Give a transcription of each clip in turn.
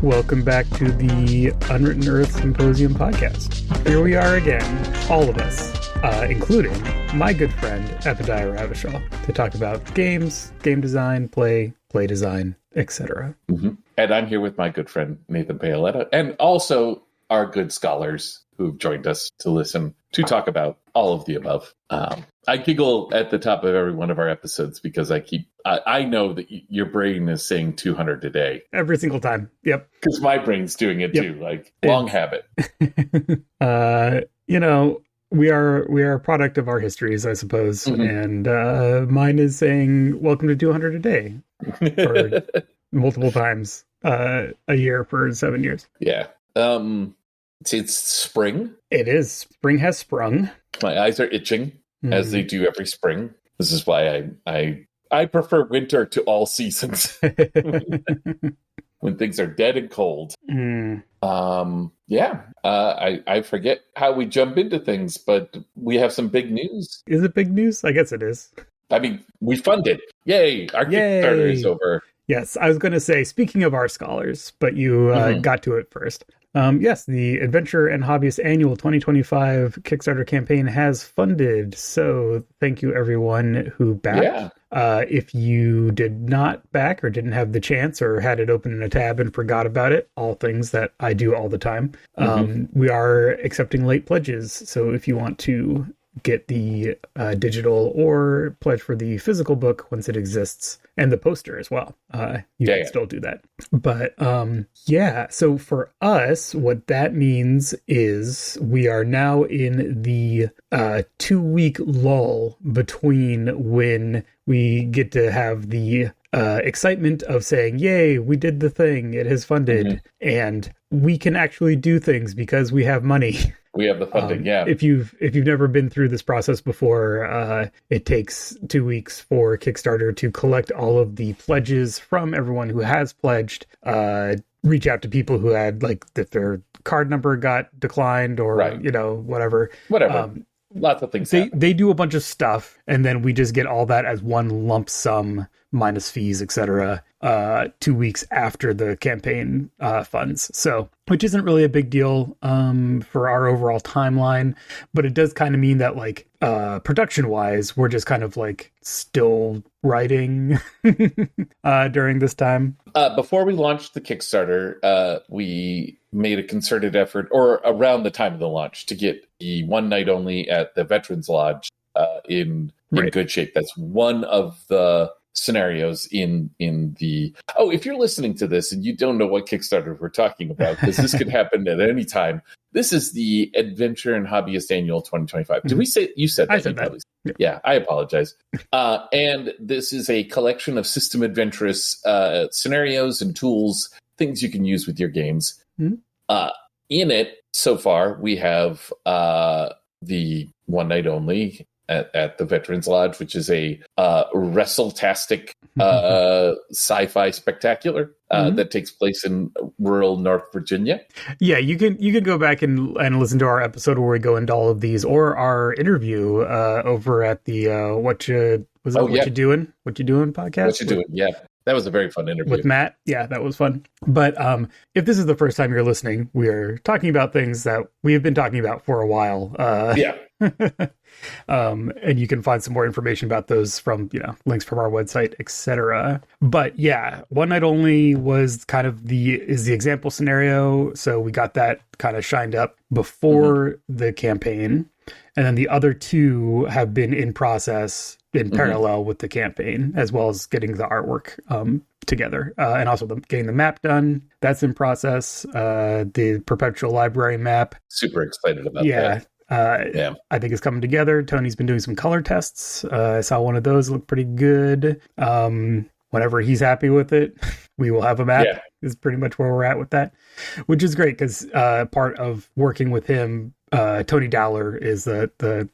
Welcome back to the Unwritten Earth Symposium podcast. Here we are again, all of us, including my good friend Epadiah Ravishall, to talk about games, game design, play design, etc. Mm-hmm. And I'm here with my good friend Nathan Paoletta, and also our good scholars who've joined us to listen to talk about all of the above. I giggle at the top of every one of our episodes because I know that your brain is saying 200 a day. Every single time. Yep. Because my brain's doing it too, like long habit. We are a product of our histories, I suppose. Mm-hmm. And mine is saying, welcome to 200 a day for multiple times a year for 7 years. Yeah. It's spring. It is. Spring has sprung. My eyes are itching, as they do every spring. This is why I prefer winter to all seasons. When things are dead and cold. I forget how we jump into things, but we have some big news. Is it big news? I guess it is. I mean, we funded. Yay! Our Kickstarter is over. Yes, I was going to say, speaking of our scholars, but you got to it first. Yes, the Adventure and Hobbyist Annual 2025 Kickstarter campaign has funded. So thank you, everyone who backed. Yeah. If you did not back or didn't have the chance or had it open in a tab and forgot about it, all things that I do all the time, we are accepting late pledges. So if you want to get the digital or pledge for the physical book once it exists, and the poster as well, you can still do that. But so for us, what that means is we are now in the 2-week lull between when we get to have the excitement of saying, yay, we did the thing, it has funded, and we can actually do things because we have money. We have the funding, If you've never been through this process before, it takes 2 weeks for Kickstarter to collect all of the pledges from everyone who has pledged, reach out to people who had, like, if their card number got declined or, whatever. Lots of things. They do a bunch of stuff, and then we just get all that as one lump sum minus fees, etc. 2 weeks after the campaign funds. So, which isn't really a big deal for our overall timeline, but it does kind of mean that, like, production wise, we're just kind of like still writing during this time. Before we launched the Kickstarter, we made a concerted effort, or around the time of the launch, to get the one night only at the Veterans Lodge in good shape. That's one of the scenarios in the... Oh, if you're listening to this and you don't know what Kickstarter we're talking about, because this could happen at any time, this is the Adventure and Hobbyist Annual 2025. Did we say... You said that. I said that. Yeah, I apologize. And this is a collection of system adventurous scenarios and tools, things you can use with your games. In it, so far, we have the one night only at the Veterans Lodge, which is a wrestle-tastic sci-fi spectacular that takes place in rural North Virginia. Yeah, you can go back and listen to our episode where we go into all of these, or our interview over at the What You Doing podcast. What You Doing? Yeah. That was a very fun interview. With Matt. Yeah, that was fun. But if this is the first time you're listening, we're talking about things that we have been talking about for a while. And you can find some more information about those from, links from our website, etc. But yeah, one night only was kind of the example scenario. So we got that kind of shined up before the campaign. And then the other two have been in process in parallel with the campaign, as well as getting the artwork together, and also getting the map done. That's in process. The Perpetual Library map. Super excited about that. I think it's coming together. Tony's been doing some color tests. I saw one of those look pretty good. Whenever he's happy with it, we will have a map. Is pretty much where we're at with that, which is great because part of working with him, Tony Dowler is the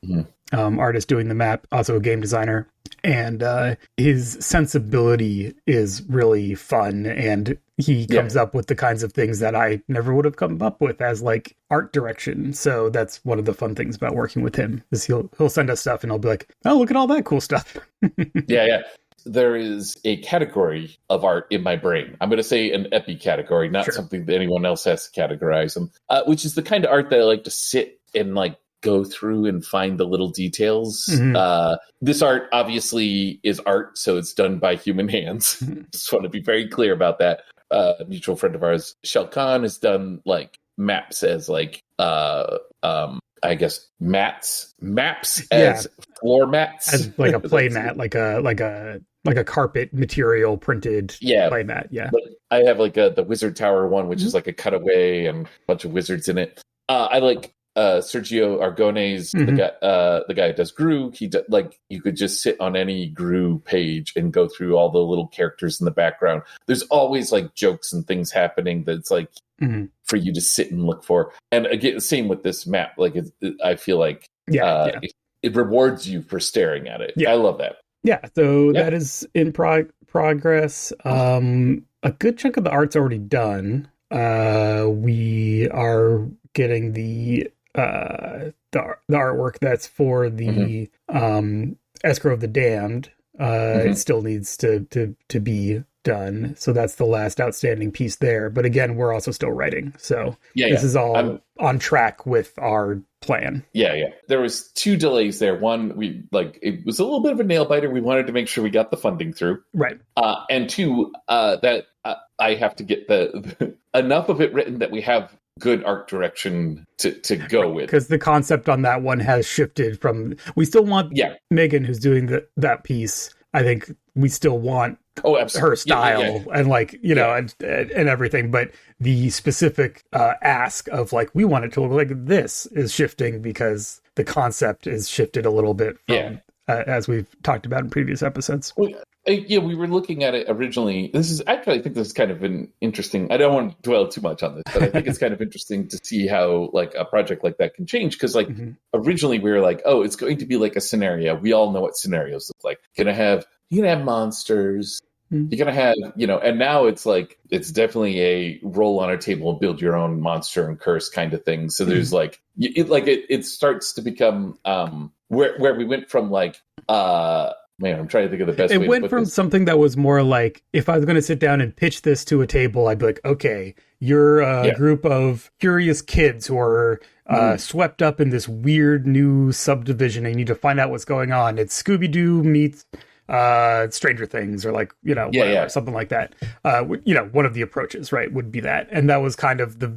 artist doing the map, also a game designer, and his sensibility is really fun, and he comes up with the kinds of things that I never would have come up with as like art direction. So that's one of the fun things about working with him is he'll send us stuff and he'll be like, oh, look at all that cool stuff. there is a category of art in my brain. I'm going to say an epi category, not something that anyone else has to categorize them, which is the kind of art that I like to sit and like go through and find the little details. This art obviously is art, so it's done by human hands. Just want to be very clear about that. A mutual friend of ours, Shel Khan, has done like maps as like I guess maps as floor mats, as like a play mat, like a carpet material printed play mat. Yeah, but I have like the Wizard Tower one, which is like a cutaway and a bunch of wizards in it. I like Sergio Aragonés, the guy who does Gru. Like you could just sit on any Gru page and go through all the little characters in the background. There's always like jokes and things happening that's like for you to sit and look for. And again, same with this map. Like I feel like it rewards you for staring at it. I love that. Yeah, so that is in progress. A good chunk of the art's already done. We are getting the artwork that's for the Escrow of the Damned. It still needs to be done, so that's the last outstanding piece there. But again, we're also still writing, so this is all on track with our plan. There was 2 delays there. One, it was a little bit of a nail biter. We wanted to make sure we got the funding through, right? And 2, that I have to get the enough of it written that we have good art direction to go with, because the concept on that one has shifted from, we still want Megan, who's doing that piece. I think we still want her style and like, you know, and everything, but the specific ask of like, we want it to look like this is shifting because the concept is shifted a little bit from, as we've talked about in previous episodes. We were looking at it originally. This is actually, I think this is kind of an interesting, I don't want to dwell too much on this, but I think it's kind of interesting to see how like a project like that can change. Because like originally we were like, oh, it's going to be like a scenario. We all know what scenarios look like. You're going to have monsters. You're going to have, you know, and now it's like, it's definitely a roll on a table and build your own monster and curse kind of thing. So there's like, it starts to become where we went from like, man, I'm trying to think of the best way to put this. It went from something that was more like, if I was going to sit down and pitch this to a table, I'd be like, okay, you're a group of curious kids who are swept up in this weird new subdivision and you need to find out what's going on. It's Scooby-Doo meets Stranger Things, or like, you know, whatever, something like that. You know, one of the approaches, right, would be that. And that was kind of the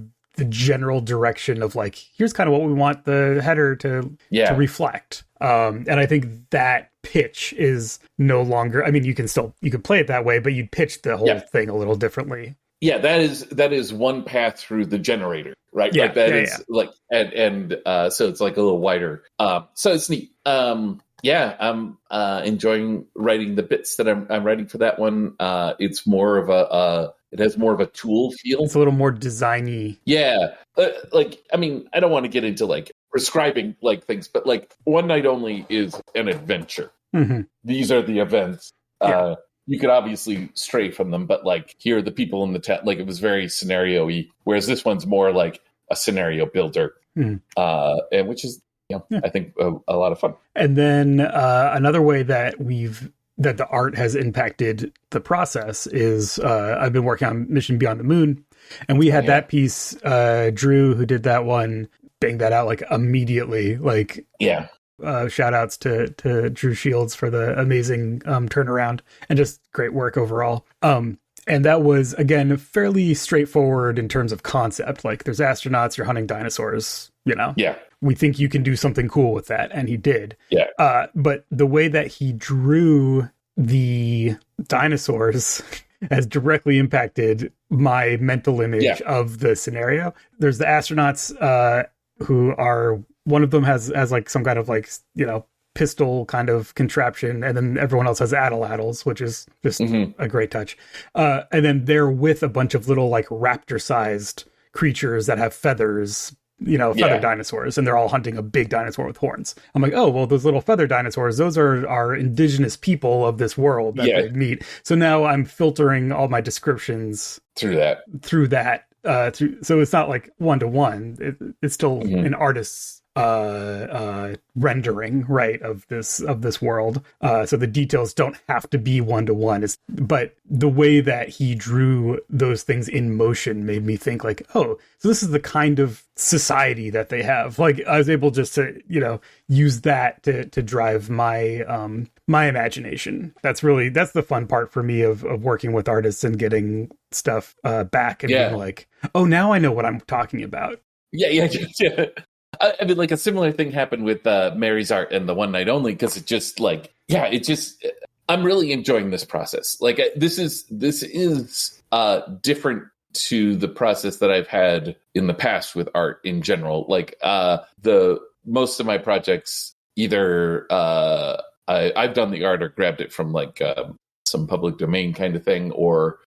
general direction of like, here's kind of what we want the header to reflect. And I think that pitch is no longer, I mean, you can play it that way, but you'd pitch the whole thing a little differently. Yeah, that is one path through the generator, right? Yeah, like that is like, and so it's like a little wider. So it's neat. I'm enjoying writing the bits that I'm writing for that one. It's more of it has more of a tool feel. It's a little more designy. Yeah. Like, I mean, I don't want to get into like prescribing like things, but like One Night Only is an adventure. These are the events. You could obviously stray from them, but like here are the people in the town. Like it was very scenario-y, whereas this one's more like a scenario builder, and which is, I think a lot of fun. And then another way that the art has impacted the process is I've been working on Mission Beyond the Moon, and we had that piece. Drew, who did that one, banged that out like immediately. Like, shout outs to Drew Shields for the amazing turnaround and just great work overall. And that was, again, fairly straightforward in terms of concept. Like, there's astronauts, you're hunting dinosaurs, you know? Yeah. We think you can do something cool with that. And he did. Yeah. But the way that he drew the dinosaurs has directly impacted my mental image of the scenario. There's the astronauts who are, one of them has like some kind of like, you know, pistol kind of contraption, and then everyone else has atlatls, which is just a great touch. And then they're with a bunch of little like raptor-sized creatures that have feathers, you know, feather dinosaurs, and they're all hunting a big dinosaur with horns. I'm like, oh, well, those little feather dinosaurs, those are indigenous people of this world that they meet. So now I'm filtering all my descriptions through that. So it's not like one-to-one. It's still an artist's rendering, right, of this world. So the details don't have to be one-to-one. But the way that he drew those things in motion made me think like, oh, so this is the kind of society that they have. Like I was able just to, use that to drive my my imagination. That's the fun part for me of working with artists and getting stuff back and being like, oh, now I know what I'm talking about. Yeah. I mean, like a similar thing happened with Mary's art and the One Night Only, because it just I'm really enjoying this process. Like this is different to the process that I've had in the past with art in general. Like the most of my projects, either I've done the art or grabbed it from like some public domain kind of thing, or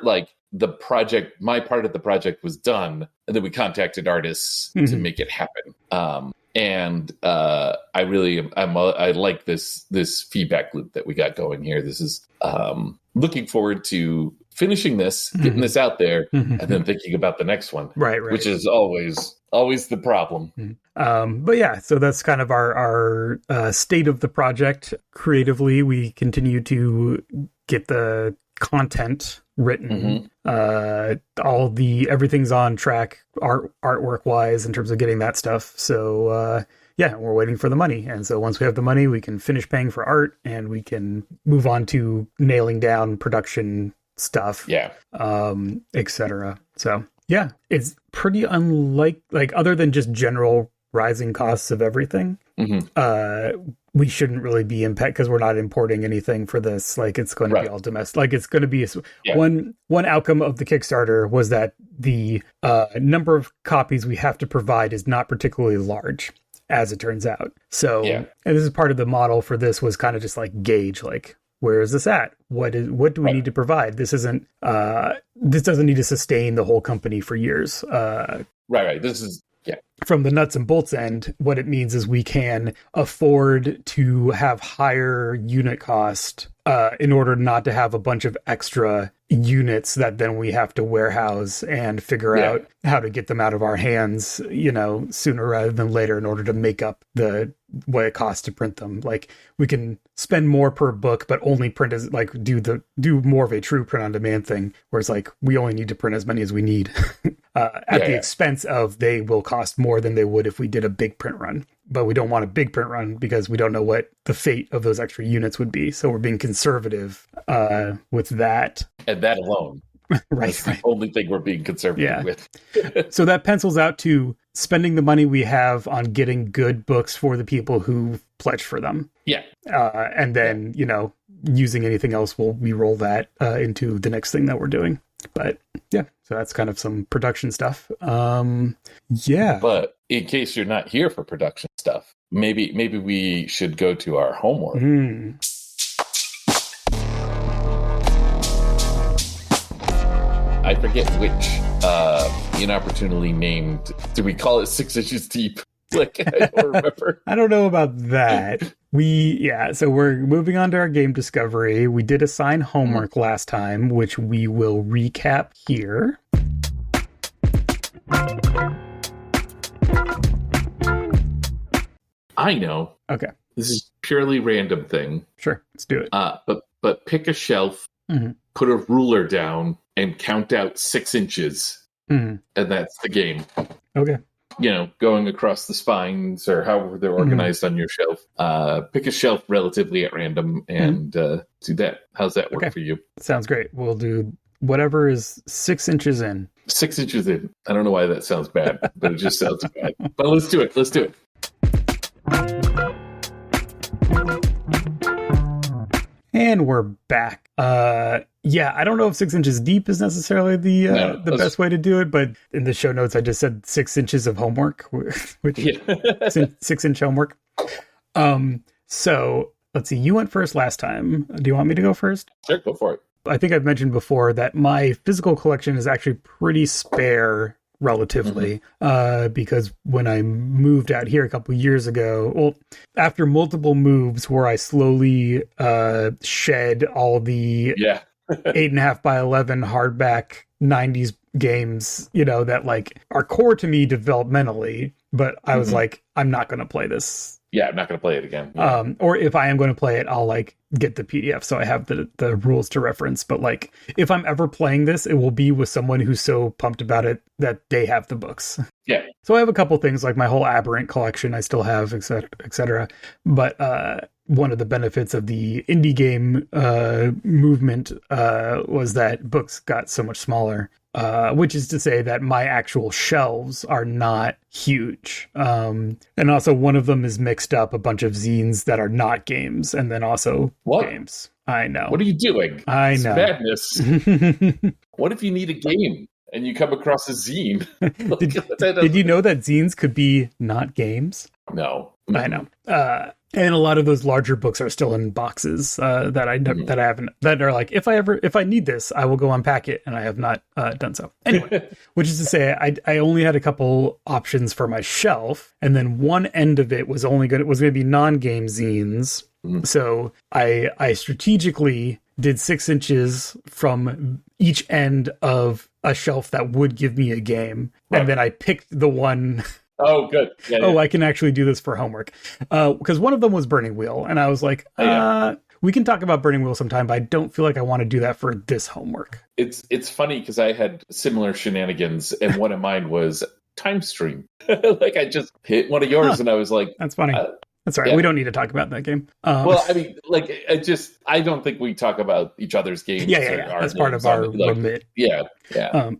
like the project, my part of the project was done, and then we contacted artists to make it happen. I like this feedback loop that we got going here. This is looking forward to finishing this, getting this out there, and then thinking about the next one. Right. Which is always the problem. But yeah, so that's kind of our state of the project. Creatively, we continue to get the content written. Everything's on track artwork wise in terms of getting that stuff. So we're waiting for the money. And so once we have the money, we can finish paying for art and we can move on to nailing down production stuff. Etc. So yeah, it's pretty unlike, like, other than just general rising costs of everything. We shouldn't really be impacted because we're not importing anything for this. Like, it's going to be all domestic. Like, it's going to be one outcome of the Kickstarter was that the number of copies we have to provide is not particularly large, as it turns out. So, and this is part of the model for this was kind of just like gauge, like, where is this at? What do we need to provide? This isn't. This doesn't need to sustain the whole company for years. This is. From the nuts and bolts end, what it means is we can afford to have higher unit cost in order not to have a bunch of extra units that then we have to warehouse and figure out how to get them out of our hands, sooner rather than later in order to make up what it costs to print them. Like, we can spend more per book, but only print as like do more of a true print on demand thing. Whereas like we only need to print as many as we need at the expense of they will cost more than they would if we did a big print run. But we don't want a big print run because we don't know what the fate of those extra units would be. So we're being conservative with that. And that alone. That's the only thing we're being conservative with. So that pencils out to spending the money we have on getting good books for the people who pledge for them. And then, using anything else, we'll re-roll that into the next thing that we're doing. But so that's kind of some production stuff. But in case you're not here for production stuff, maybe we should go to our homework. I forget which inopportunely named. Do we call it 6 inches deep? Like, I don't remember. I don't know about that. So we're moving on to our game discovery. We did assign homework last time, which we will recap here. I know. Okay. This is purely random thing. Sure, let's do it. But pick a shelf, put a ruler down, and count out 6 inches. And that's the game. Okay. Going across the spines or however they're organized on your shelf. Pick a shelf relatively at random and do that. How's that work for you? Sounds great. We'll do whatever is 6 inches in. 6 inches in. I don't know why that sounds bad, but it just sounds bad. But let's do it. And we're back. I don't know if 6 inches deep is necessarily the best way to do it, but in the show notes I just said 6 inches of homework, which 6 inch homework. So let's see. You went first last time. Do you want me to go first? Sure, go for it. I think I've mentioned before that my physical collection is actually pretty spare relatively, because when I moved out here a couple years ago, after multiple moves where I slowly shed all the 8.5 by 11 hardback 90s games, that like are core to me developmentally, but I was like, I'm not going to play this. Yeah, I'm not going to play it again. Yeah. Or if I am going to play it, I'll like get the PDF so I have the rules to reference. But like, if I'm ever playing this, it will be with someone who's so pumped about it that they have the books. Yeah. So I have a couple things like my whole Aberrant collection I still have, etc. But one of the benefits of the indie game movement was that books got so much smaller. Which is to say that my actual shelves are not huge. And also one of them is mixed up a bunch of zines that are not games and then also games. I know. What are you doing? I It's know. madness. What if you need a game and you come across a zine? Did you know that zines could be not games? No. I know. And a lot of those larger books are still in boxes that I haven't, that are like, if I need this, I will go unpack it, and I have not done so. Anyway, which is to say, I only had a couple options for my shelf, and then one end of it was going to be non-game zines. So I strategically did 6 inches from each end of a shelf that would give me a game, and then I picked the one. Oh, good. Yeah. I can actually do this for homework. Because one of them was Burning Wheel. And I was like, we can talk about Burning Wheel sometime, but I don't feel like I want to do that for this homework. It's funny because I had similar shenanigans, and one of mine was Time Stream. Like I just hit one of yours, and I was like... That's funny. That's all right. Yeah. We don't need to talk about that game. Well, I mean, like, I don't think we talk about each other's games. Yeah. That's part of our remit. Yeah.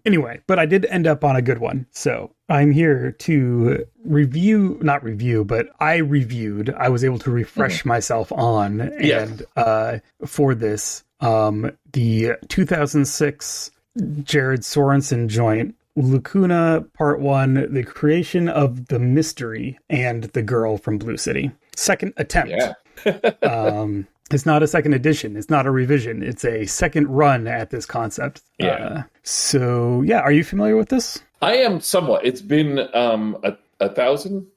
Anyway, but I did end up on a good one. So I'm here to not review, but I was able to refresh myself on, and for this, the 2006 Jared Sorensen joint, Lacuna Part 1, The Creation of the Mystery and the Girl from Blue City. Second attempt. Yeah. It's not a second edition. It's not a revision. It's a second run at this concept. Yeah. Are you familiar with this? I am somewhat. It's been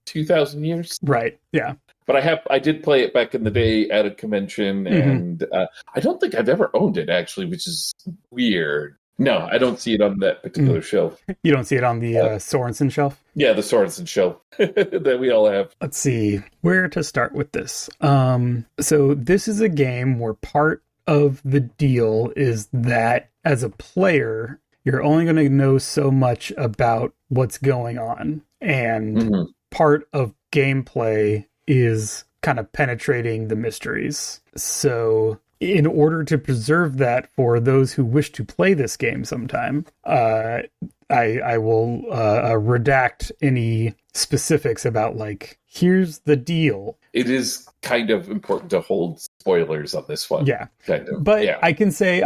2,000 years. Right. Yeah. But I did play it back in the day at a convention, and I don't think I've ever owned it, actually, which is weird. No, I don't see it on that particular shelf. You don't see it on the Sorensen shelf? Yeah, the Sorensen shelf that we all have. Let's see where to start with this. So this is a game where part of the deal is that as a player, you're only going to know so much about what's going on. And part of gameplay is kind of penetrating the mysteries. So in order to preserve that for those who wish to play this game sometime, I will redact any specifics about, like, here's the deal. It is kind of important to hold spoilers on this one. Yeah. Kind of. But yeah. I can say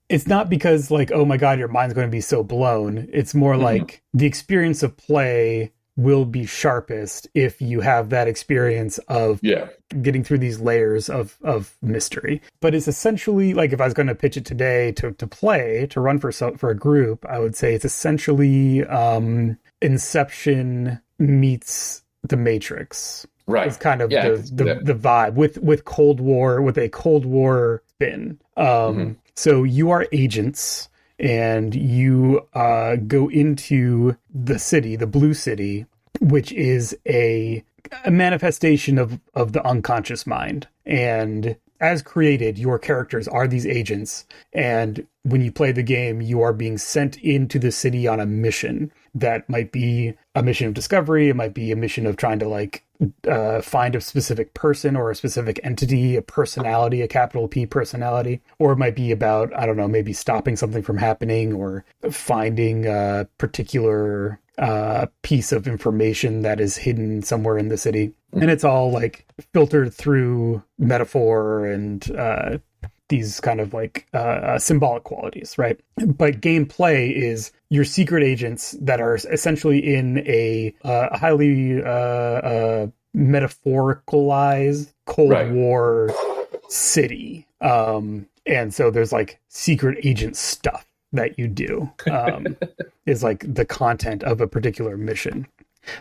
it's not because, like, oh my God, your mind's going to be so blown. It's more like the experience of play will be sharpest if you have that experience of getting through these layers of mystery. But it's essentially, like, if I was going to pitch it today to run for a group, I would say it's essentially Inception meets The Matrix. Right. It's kind of the vibe with Cold War, with a Cold War spin. So you are agents, and you go into the city, the Blue City, which is a manifestation of the unconscious mind. And as created, your characters are these agents. And when you play the game, you are being sent into the city on a mission. That might be a mission of discovery. It might be a mission of trying to, like, find a specific person or a specific entity, a personality, a capital P personality. Or it might be about, I don't know, maybe stopping something from happening or finding a particular piece of information that is hidden somewhere in the city. And it's all, like, filtered through metaphor and these kind of, like, symbolic qualities, right? But gameplay is your secret agents that are essentially in a highly metaphoricalized Cold War city. And so there's, like, secret agent stuff that you do is, like, the content of a particular mission.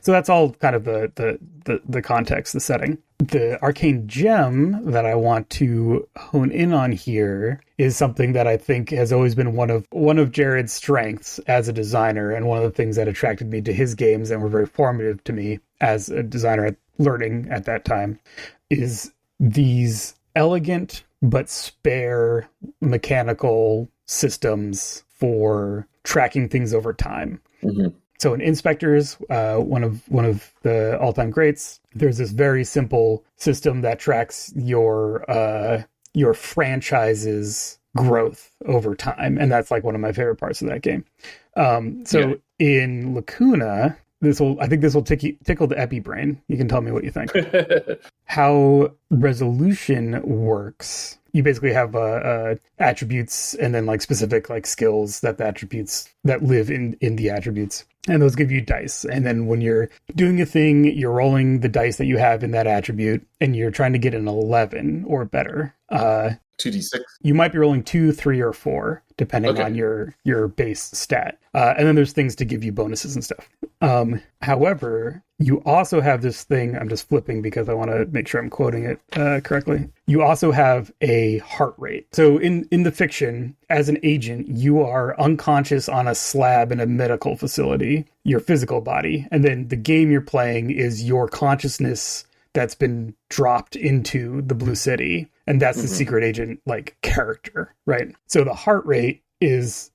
So that's all kind of the context, the setting. The arcane gem that I want to hone in on here is something that I think has always been one of Jared's strengths as a designer, and one of the things that attracted me to his games and were very formative to me as a designer learning at that time, is these elegant but spare mechanical systems for tracking things over time. Mm-hmm. So in Inspectors, one of the all-time greats, there's this very simple system that tracks your franchise's growth over time, and that's like one of my favorite parts of that game. In Lacuna, I think this will tickle the epi brain. You can tell me what you think. How resolution works. You basically have attributes and then like specific like skills that the attributes that live in the attributes. And those give you dice. And then when you're doing a thing, you're rolling the dice that you have in that attribute, and you're trying to get an 11 or better. 2d6. You might be rolling 2, 3, or 4, depending on your base stat. And then there's things to give you bonuses and stuff. However, you also have this thing, I'm just flipping because I want to make sure I'm quoting it correctly. You also have a heart rate. So in the fiction, as an agent, you are unconscious on a slab in a medical facility, your physical body. And then the game you're playing is your consciousness that's been dropped into the Blue City. And that's the secret agent like character, right? So the heart rate is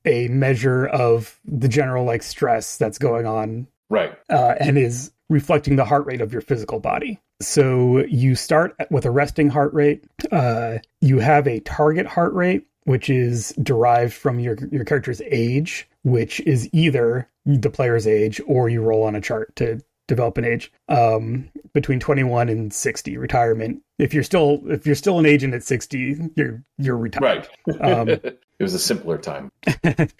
a measure of the general like stress that's going on, right? And is reflecting the heart rate of your physical body. So you start with a resting heart rate. You have a target heart rate, which is derived from your character's age, which is either the player's age or you roll on a chart to develop an age, between 21 and 60 retirement. If you're still an agent at 60, you're retired. Right. It was a simpler time.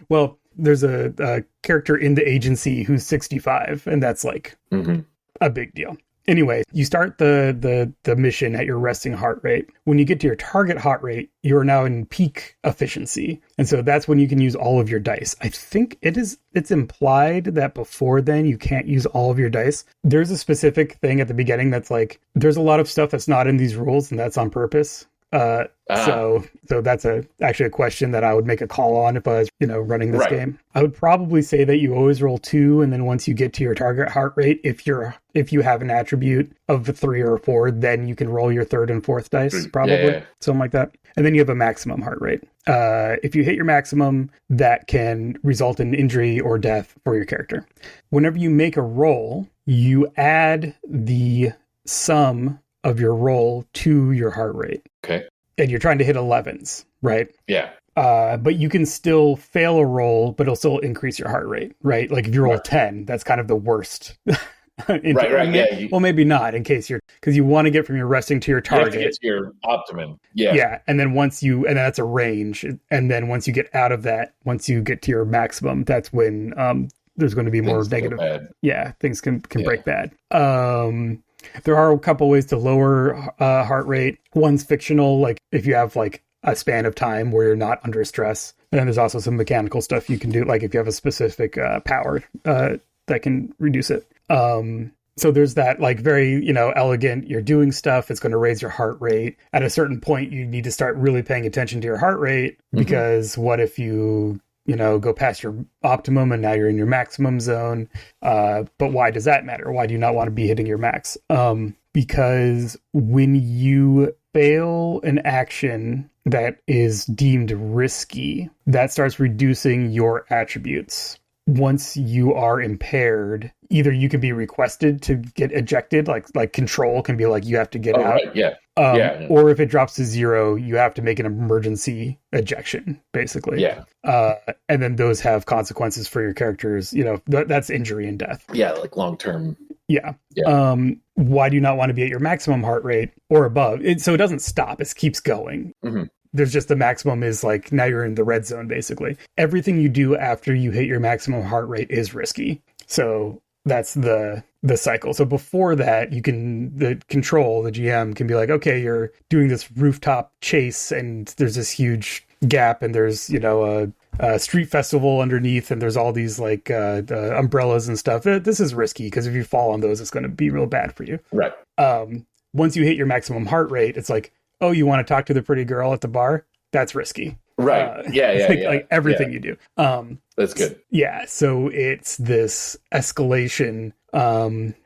Well, there's a character in the agency who's 65, and that's like a big deal. Anyway, you start the mission at your resting heart rate. When you get to your target heart rate, you're now in peak efficiency. And so that's when you can use all of your dice. I think it's implied that before then you can't use all of your dice. There's a specific thing at the beginning that's like, there's a lot of stuff that's not in these rules, and that's on purpose. So that's actually a question that I would make a call on if I was, running this game. I would probably say that you always roll 2, and then once you get to your target heart rate, if you have an attribute of a 3 or a 4, then you can roll your 3rd and 4th dice, probably something like that. And then you have a maximum heart rate. If you hit your maximum, that can result in injury or death for your character. Whenever you make a roll, you add the sum of your roll to your heart rate. Okay. And you're trying to hit 11s, right? Yeah. But you can still fail a roll, but it'll still increase your heart rate, right? Like if you roll 10, that's kind of the worst. Right. Yeah. Well, maybe not because you want to get from your resting to your target. You have to get to your optimum. Yeah. Yeah. And then and that's a range. And then once you get out of that, once you get to your maximum, that's when there's going to be more negative. Yeah. Things can break bad. There are a couple ways to lower heart rate. One's fictional, like if you have like a span of time where you're not under stress. And then there's also some mechanical stuff you can do, like if you have a specific power that can reduce it. So there's that like very, elegant, you're doing stuff, it's going to raise your heart rate. At a certain point, you need to start really paying attention to your heart rate, because what if you go past your optimum and now you're in your maximum zone. But why does that matter? Why do you not want to be hitting your max? Because when you fail an action that is deemed risky, that starts reducing your attributes. Once you are impaired, either you can be requested to get ejected, like control can be like, you have to get out. Right, yeah. Or if it drops to 0, you have to make an emergency ejection, basically. Yeah. And then those have consequences for your characters. That's injury and death. Yeah, like long-term. Yeah. Why do you not want to be at your maximum heart rate or above? So it doesn't stop. It keeps going. Mm-hmm. There's just the maximum is like, now you're in the red zone, basically. Everything you do after you hit your maximum heart rate is risky. So that's the cycle. So before that, the GM can be like, okay, you're doing this rooftop chase and there's this huge gap and there's, a street festival underneath, and there's all these like the umbrellas and stuff. This is risky because if you fall on those, it's going to be real bad for you. Right. Once you hit your maximum heart rate, it's like, oh, you want to talk to the pretty girl at the bar? That's risky. Right. Like everything you do. That's good. Yeah. So it's this escalation.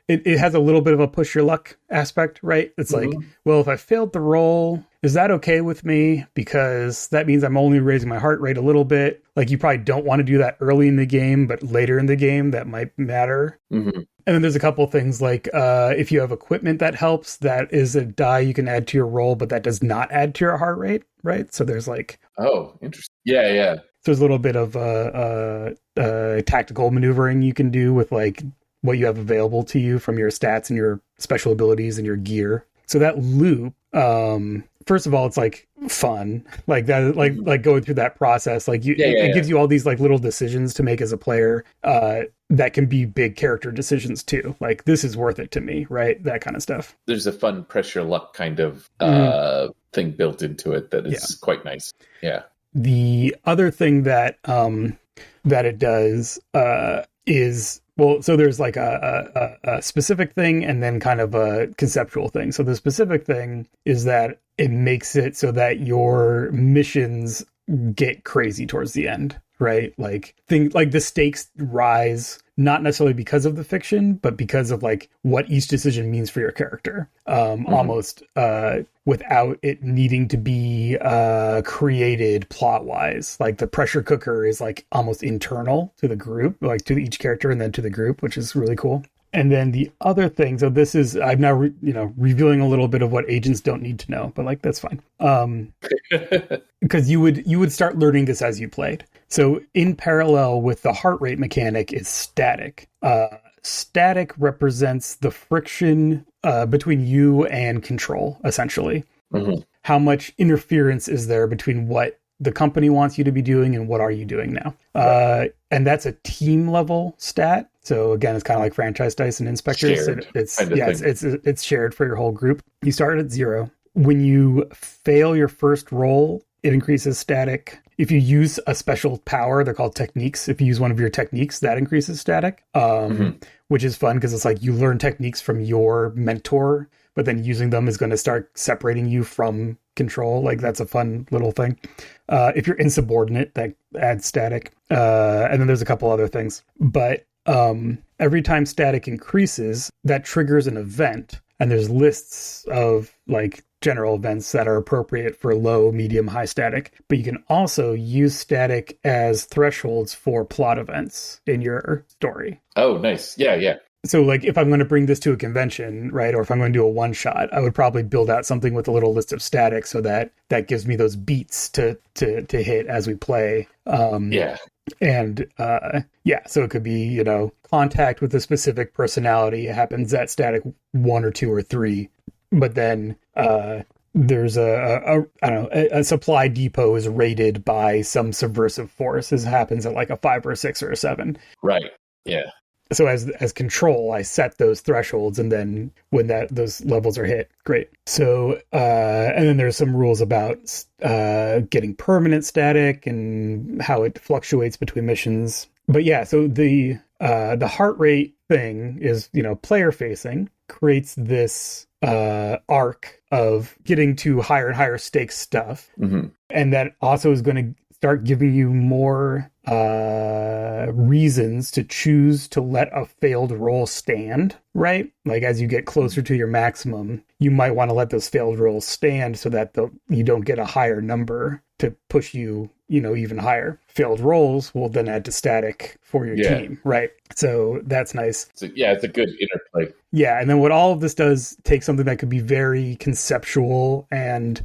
It has a little bit of a push your luck aspect, right? It's like, well, if I failed the roll, is that okay with me? Because that means I'm only raising my heart rate a little bit. Like, you probably don't want to do that early in the game, but later in the game, that might matter. Mm-hmm. And then there's a couple of things like if you have equipment that helps, that is a die you can add to your roll, but that does not add to your heart rate, right? So there's like... Oh, interesting. Yeah. So there's a little bit of tactical maneuvering you can do with like what you have available to you from your stats and your special abilities and your gear. So that loop, first of all, it's like fun, like that, like going through that process. Like it gives you all these like little decisions to make as a player that can be big character decisions too. Like, this is worth it to me, right? That kind of stuff. There's a fun pressure luck kind of thing built into it that is quite nice. Yeah. The other thing that it does is, well, so there's like a specific thing and then kind of a conceptual thing. So the specific thing is that it makes it so that your missions get crazy towards the end, right? Like the stakes rise, not necessarily because of the fiction, but because of like what each decision means for your character. Almost without it needing to be created plot wise. Like, the pressure cooker is like almost internal to the group, like to each character and then to the group, which is really cool. And then the other thing, so this is, I'm now revealing a little bit of what agents don't need to know, but like, that's fine. Because you would start learning this as you played. So in parallel with the heart rate mechanic is static. Static represents the friction between you and control, essentially. Mm-hmm. How much interference is there between what the company wants you to be doing and what are you doing now? And that's a team level stat. So again, it's kind of like franchise dice and inspectors. Shared, it's shared for your whole group. You start at 0. When you fail your first roll, it increases static. If you use a special power, they're called techniques. If you use one of your techniques, that increases static, which is fun because it's like you learn techniques from your mentor, but then using them is going to start separating you from control. Like, that's a fun little thing. If you're insubordinate, that adds static. And then there's a couple other things. But every time static increases, that triggers an event. And there's lists of like general events that are appropriate for low, medium, high static. But you can also use static as thresholds for plot events in your story. Oh, nice. Yeah. So like, if I'm going to bring this to a convention, right, or if I'm going to do a one shot, I would probably build out something with a little list of static so that gives me those beats to hit as we play. And so it could be, contact with a specific personality. It happens at static 1 or 2 or 3. But then there's a supply depot is raided by some subversive force. This happens at like a 5 or a 6 or a 7. Right. Yeah. So as control, I set those thresholds, and then when those levels are hit, great. So and then there's some rules about getting permanent static and how it fluctuates between missions. But yeah, so the heart rate thing is, player facing, creates this arc of getting to higher and higher stakes stuff, and that also is going to start giving you more reasons to choose to let a failed roll stand, right? Like, as you get closer to your maximum, you might want to let those failed rolls stand so that you don't get a higher number to push you, even higher. Failed rolls will then add to static for your team, right? So that's nice. It's a good interplay. Yeah, and then what all of this does, take something that could be very conceptual and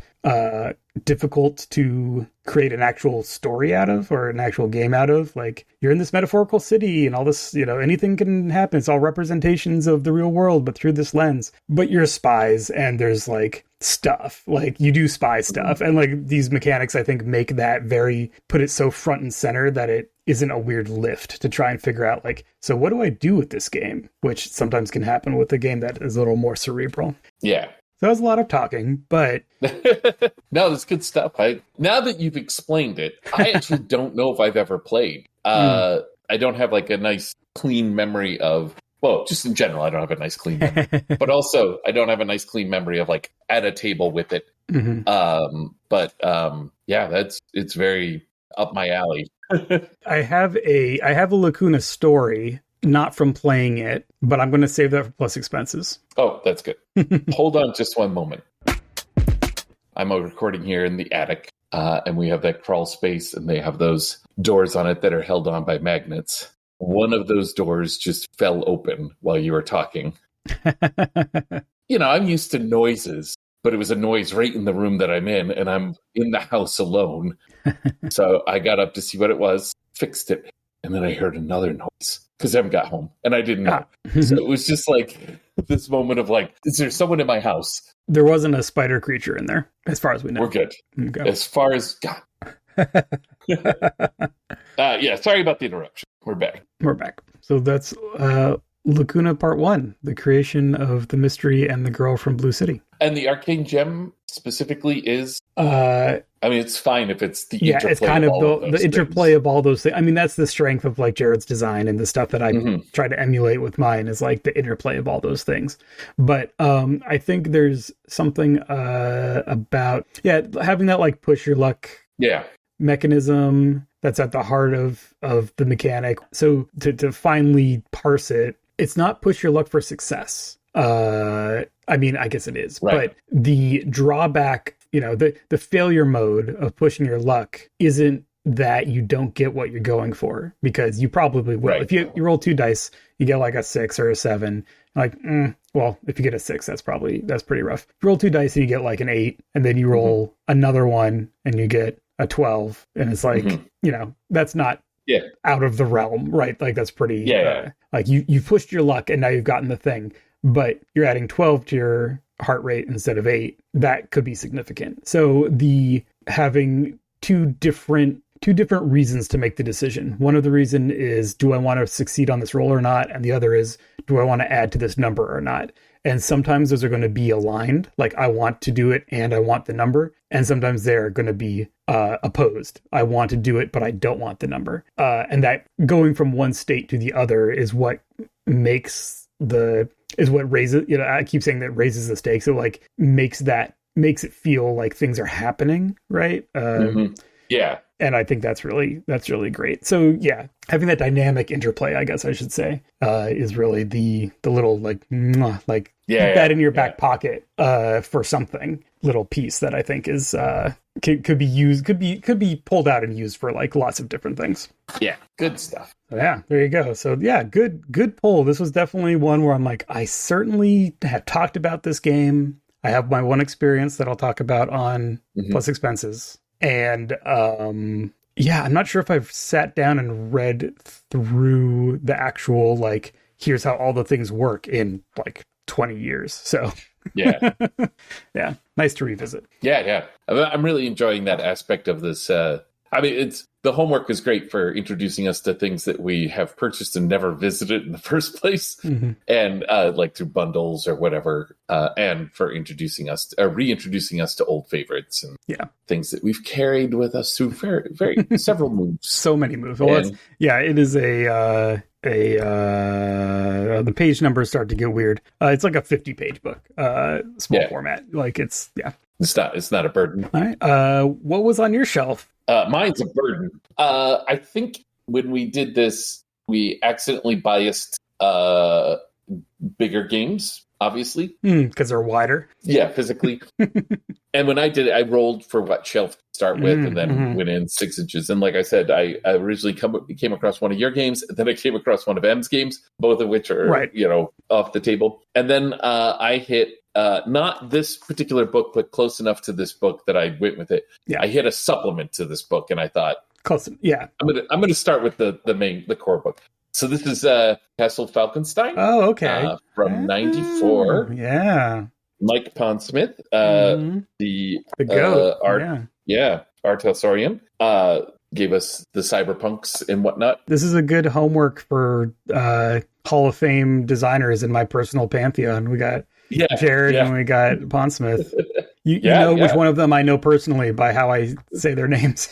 difficult to create an actual story out of, or an actual game out of. Like, you're in this metaphorical city and all this, anything can happen. It's all representations of the real world, but through this lens. But you're spies, and there's like stuff, like you do spy stuff, and like these mechanics, I think, make that put it so front and center that it isn't a weird lift to try and figure out, like, so what do I do with this game? Which sometimes can happen with a game that is a little more cerebral. Yeah. that was a lot of talking, but no, that's good stuff. Now that you've explained it, I actually don't know if I've ever played. I don't have like a nice clean memory of, well, just in general, I don't have a nice clean memory, but also I don't have a nice clean memory of like at a table with it. Yeah, it's very up my alley. I have a Lacuna story, not from playing it, but I'm going to save that for plus expenses. Oh, that's good. Hold on just one moment. I'm recording here in the attic, and we have that crawl space, and they have those doors on it that are held on by magnets. One of those doors just fell open while you were talking. I'm used to noises, but it was a noise right in the room that I'm in, and I'm in the house alone. So I got up to see what it was, fixed it, and then I heard another noise because I haven't got home, and I didn't know. So it was just like this moment of like, is there someone in my house? There wasn't a spider creature in there, as far as we know. We're good. Okay. As far as... God. Yeah, sorry about the interruption. We're back. So that's Lacuna Part 1, the creation of the mystery and the girl from Blue City. And the arcane gem specifically is... I mean, it's fine if it's the interplay. It's kind of the interplay things. of all those things. I mean, that's the strength of like Jared's design, and the stuff that I try to emulate with mine is like the interplay of all those things. But I think there's something about having that like push your luck mechanism that's at the heart of the mechanic. So to finally parse it, it's not push your luck for success. I mean, I guess it is, but the drawback, the failure mode of pushing your luck isn't that you don't get what you're going for, because you probably will. If you roll 2 dice, you get like a 6 or a 7. Like, well, if you get a 6, that's pretty rough. If you roll 2 dice and you get like an 8, and then you roll another one and you get a 12, and it's like, that's not out of the realm, right? Like that's pretty, like you pushed your luck and now you've gotten the thing, but you're adding 12 to your heart rate instead of 8. That could be significant. So the having two different reasons to make the decision. One of the reason is, do I want to succeed on this roll or not? And the other is, do I want to add to this number or not? And sometimes those are going to be aligned. Like, I want to do it and I want the number. And sometimes they're going to be opposed. I want to do it, but I don't want the number. And that going from one state to the other is what raises, I keep saying that raises the stakes. It like makes it feel like things are happening, right? Yeah. And I think that's really great. So yeah, having that dynamic interplay, I guess I should say, is really the little keep that in your back pocket for something, little piece that I think is could be pulled out and used for like lots of different things. Yeah, good stuff. So, yeah, there you go. So yeah, good pull. This was definitely one where I'm like, I certainly have talked about this game. I have my one experience that I'll talk about on Plus Expenses. And I'm not sure if I've sat down and read through the actual, like, here's how all the things work in like 20 years. So yeah, nice to revisit. Yeah. I'm really enjoying that aspect of this. The homework was great for introducing us to things that we have purchased and never visited in the first place, and like through bundles or whatever, and for reintroducing us to old favorites and things that we've carried with us through very several moves. So many moves. Well, it is the page numbers start to get weird. It's like a 50-page book, small format. Like it's not a burden. All right. What was on your shelf? Mine's a burden. I think when we did this, we accidentally biased bigger games, obviously. Because they're wider. Yeah, physically. And when I did it, I rolled for what shelf to start with, and then went in 6 inches. And like I said, I originally came across one of your games, and then I came across one of M's games, both of which are off the table. And then I hit not this particular book, but close enough to this book that I went with it. Yeah. I hit a supplement to this book, and I thought, I'm gonna start with the core book. So this is Castle Falkenstein. Oh, okay. From '94. Yeah. Mike Pondsmith, the goat. Art historian, gave us the cyberpunks and whatnot. This is a good homework for Hall of Fame designers in my personal pantheon. We got Jared, and we got Pondsmith. You Yeah, know which yeah. one of them I know personally by how I say their names.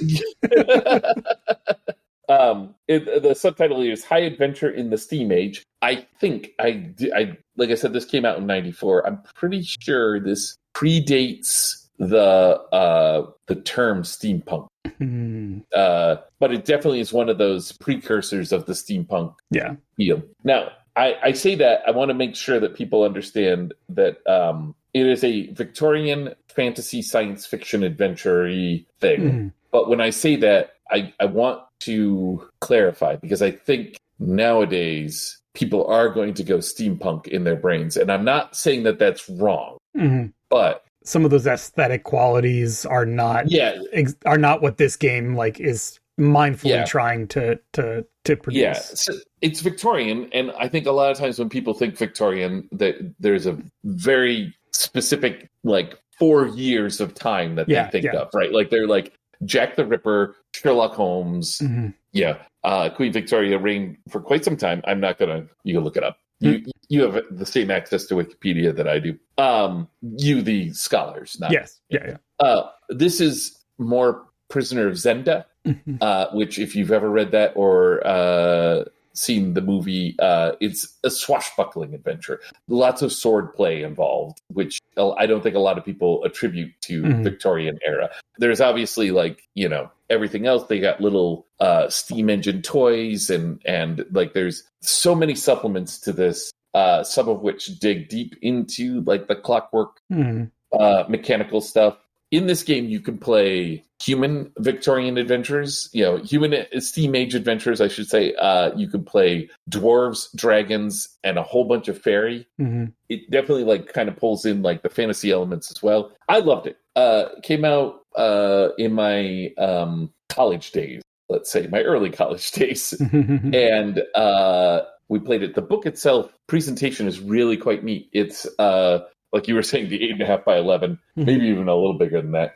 The subtitle is High Adventure in the Steam Age. I think I like I said, this came out in '94. I'm pretty sure this predates the term steampunk. But it definitely is one of those precursors of the steampunk field. Now, I say that I want to make sure that people understand that it is a Victorian fantasy science fiction adventure-y thing. But when I say that, I want to clarify, because I think nowadays people are going to go steampunk in their brains. And I'm not saying that that's wrong, but some of those aesthetic qualities are not what this game like is mindfully trying to produce. Yeah, so it's Victorian, and I think a lot of times when people think Victorian, that there's a very specific 4 years of time that they think of, right? Like they're like Jack the Ripper, Sherlock Holmes, Queen Victoria reigned for quite some time. I'm not gonna. You can look it up. You have the same access to Wikipedia that I do. You, the scholars, not this is more Prisoner of Zenda, which, if you've ever read that or seen the movie, it's a swashbuckling adventure. Lots of sword play involved, which I don't think a lot of people attribute to Victorian era. There's obviously everything else. They got little steam engine toys and there's so many supplements to this, some of which dig deep into the clockwork mechanical stuff. In this game, you can play human Victorian adventures, human steam age adventures, I should say. You can play dwarves, dragons, and a whole bunch of fairy. It definitely kind of pulls in the fantasy elements as well. I loved it. It came out in my college days, let's say, my early college days. And we played it. The book itself, presentation is really quite neat. It's like you were saying, the 8.5 by 11, maybe even a little bigger than that.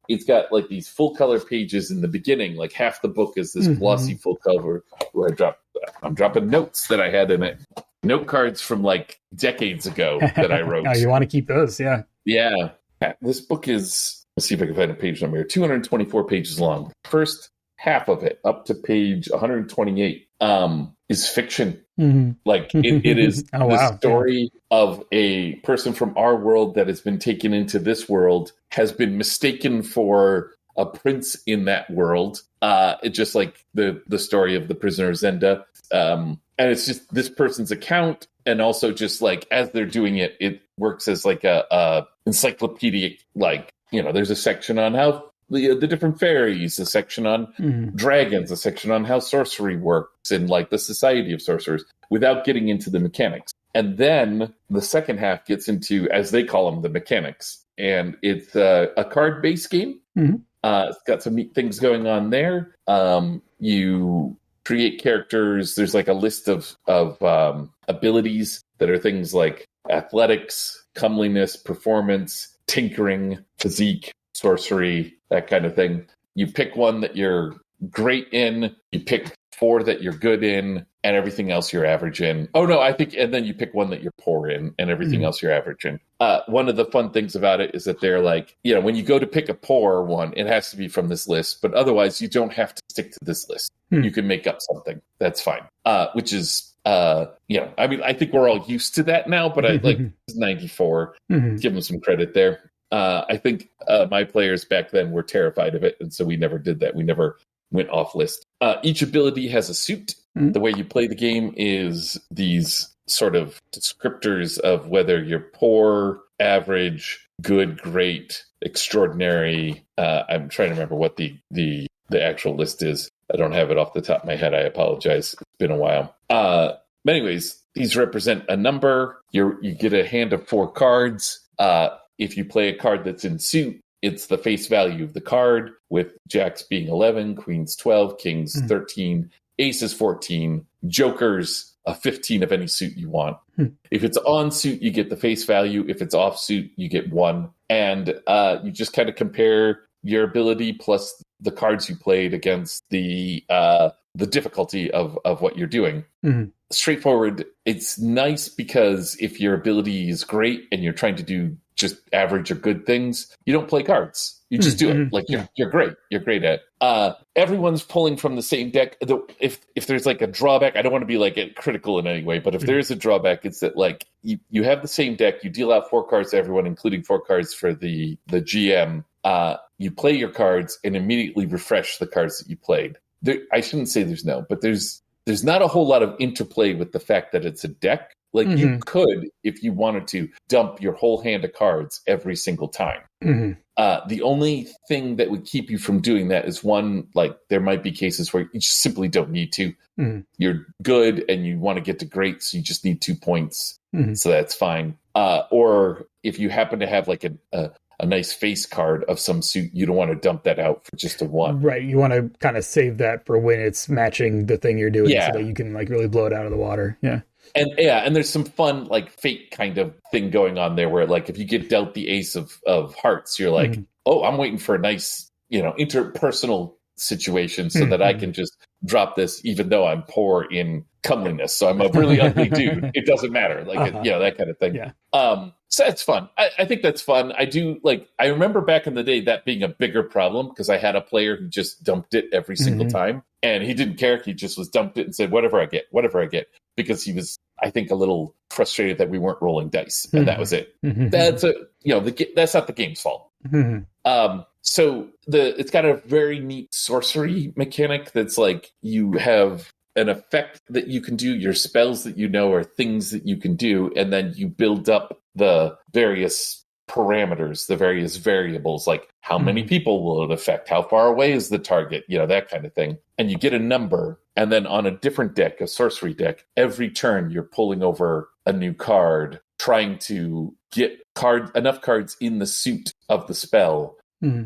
It's got these full color pages in the beginning. Half the book is this glossy full cover where I'm dropping notes that I had in it. Note cards from decades ago that I wrote. Oh, you want to keep those? Yeah. Yeah. This book is, let's see if I can find a page number here, 224 pages long. First half of it, up to page 128, is fiction. It is the story of a person from our world that has been taken into this world, has been mistaken for a prince in that world. It's just like the story of the Prisoner of Zenda. And it's just this person's account. And also just as they're doing it, it works as a encyclopedic, there's a section on how the different fairies, a section on dragons, a section on how sorcery works and the society of sorcerers, without getting into the mechanics. And then the second half gets into, as they call them, the mechanics. And it's a card-based game. It's got some neat things going on there. You create characters. There's a list of abilities that are things like athletics, comeliness, performance, tinkering, physique, sorcery, that kind of thing. You pick one that you're great in, you pick 4 that you're good in, and everything else you're average in. And then you pick one that you're poor in, and everything else you're average in. One of the fun things about it is that they're when you go to pick a poor one, it has to be from this list, but otherwise you don't have to stick to this list. You can make up something. That's fine. Which is, I think we're all used to that now, but I 94. Give them some credit there. I think my players back then were terrified of it, and so we never did that. We never went off list. Each ability has a suit. The way you play the game is these sort of descriptors of whether you're poor, average, good, great, extraordinary. I'm trying to remember what the actual list is. I don't have it off the top of my head. I apologize. It's been a while. Anyways, these represent a number. You get a hand of 4 cards. If you play a card that's in suit, it's the face value of the card, with jacks being 11, queens 12, kings 13, aces 14, jokers 15 of any suit you want. If it's on suit, you get the face value. If it's off suit, you get 1. And you just kind of compare your ability plus the cards you played against the difficulty of what you're doing. straightforward. It's nice because if your ability is great and you're trying to do just average or good things, you don't play cards. You just do it. Like you're great. You're great at everyone's pulling from the same deck. If there's like a drawback, I don't want to be like critical in any way, but if there is a drawback, it's that like you have the same deck, you deal out 4 cards to everyone, including 4 cards for the GM. You play your cards and immediately refresh the cards that you played. I shouldn't say there's no, but there's not a whole lot of interplay with the fact that it's a deck. Like you could, if you wanted to, dump your whole hand of cards every single time. The only thing that would keep you from doing that is one, like there might be cases where you just simply don't need to. You're good and you want to get to great, so you just need 2 points. So that's fine. Or if you happen to have like a nice face card of some suit, you don't want to dump that out for just a 1. Right. You want to kind of save that for when it's matching the thing you're doing so that you can like really blow it out of the water. Yeah. And there's some fun like fate kind of thing going on there where like if you get dealt the ace of hearts, you're like, oh, I'm waiting for a nice, interpersonal situation so that I can just drop this even though I'm poor in comeliness. So I'm a really ugly dude. It doesn't matter. Like, that kind of thing. Yeah. So that's fun. I think that's fun. I do like, I remember back in the day that being a bigger problem because I had a player who just dumped it every single time and he didn't care. He just was dumped it and said, whatever I get, because he was, I think, a little frustrated that we weren't rolling dice and that was it. That's that's not the game's fault. So it's got a very neat sorcery mechanic that's like you have an effect that you can do, your spells that are things that you can do, and then you build up the various parameters, the various variables, like how many people will it affect, how far away is the target, that kind of thing. And you get a number, and then on a different deck, a sorcery deck, every turn you're pulling over a new card, trying to get enough cards in the suit of the spell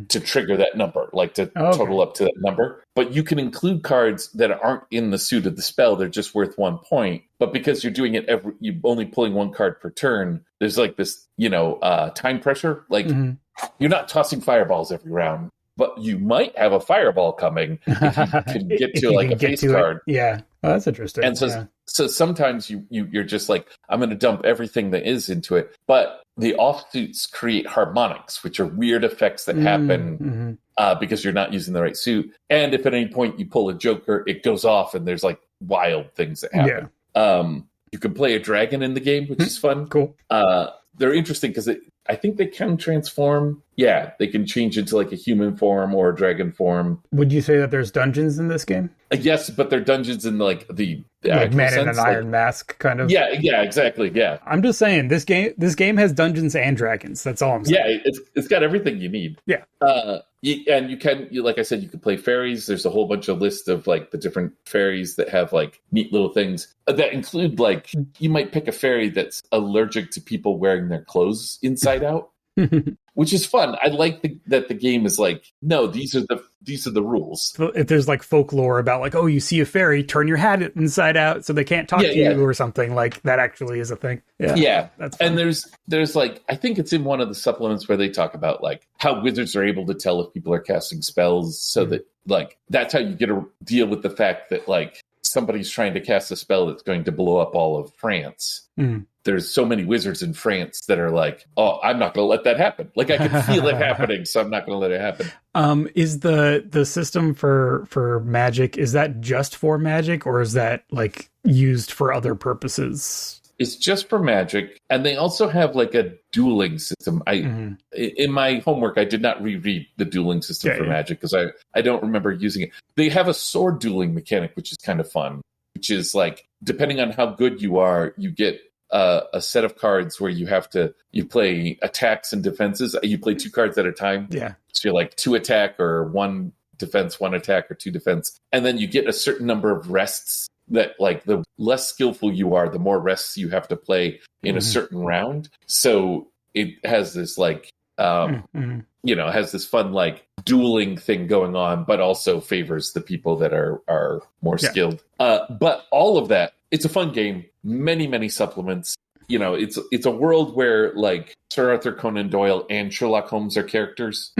to trigger that number, like to total up to that number. But you can include cards that aren't in the suit of the spell. They're just worth 1 point. But because you're doing it you're only pulling 1 card per turn, there's like this, time pressure. Like you're not tossing fireballs every round, but you might have a fireball coming if you can get to like a face card. Yeah. Oh, that's interesting. And so sometimes you're just like, I'm going to dump everything that is into it. But the offsuits create harmonics, which are weird effects that happen because you're not using the right suit. And if at any point you pull a joker, it goes off and there's like wild things that happen. Yeah. You can play a dragon in the game, which is fun. Cool. They're interesting because I think they can transform. Yeah, they can change into like a human form or a dragon form. Would you say that there's dungeons in this game? Yes, but they're dungeons in like the like man in an iron mask kind of. Yeah, exactly. Yeah. I'm just saying this game has dungeons and dragons. That's all I'm saying. Yeah, it's got everything you need. Yeah. And you can, like I said, you can play fairies. There's a whole bunch of lists of like the different fairies that have like neat little things that include like you might pick a fairy that's allergic to people wearing their clothes inside out, which is fun. I like that the game is like, no, these are the rules. If there's like folklore about like, oh, you see a fairy, turn your hat inside out so they can't talk to you or something, like that actually is a thing. Yeah. That's fun. And there's like, I think it's in one of the supplements where they talk about like how wizards are able to tell if people are casting spells so that like, that's how you get to deal with the fact that like somebody's trying to cast a spell that's going to blow up all of France. There's so many wizards in France that are like, oh, I'm not going to let that happen. Like I can feel it happening, so I'm not going to let it happen. Is the system for magic, is that just for magic or is that like used for other purposes? It's just for magic. And they also have like a dueling system. In my homework, I did not reread the dueling system for magic because I don't remember using it. They have a sword dueling mechanic, which is kind of fun, which is like, depending on how good you are, you get a set of cards where you play attacks and defenses. You play 2 cards at a time. Yeah. So you're like 2 attack or 1 defense, 1 attack or 2 defense. And then you get a certain number of rests that like the less skillful you are, the more rests you have to play in a certain round. So it has this like, has this fun like dueling thing going on, but also favors the people that are more skilled. But all of that, it's a fun game. Many, many supplements. It's a world where like Sir Arthur Conan Doyle and Sherlock Holmes are characters.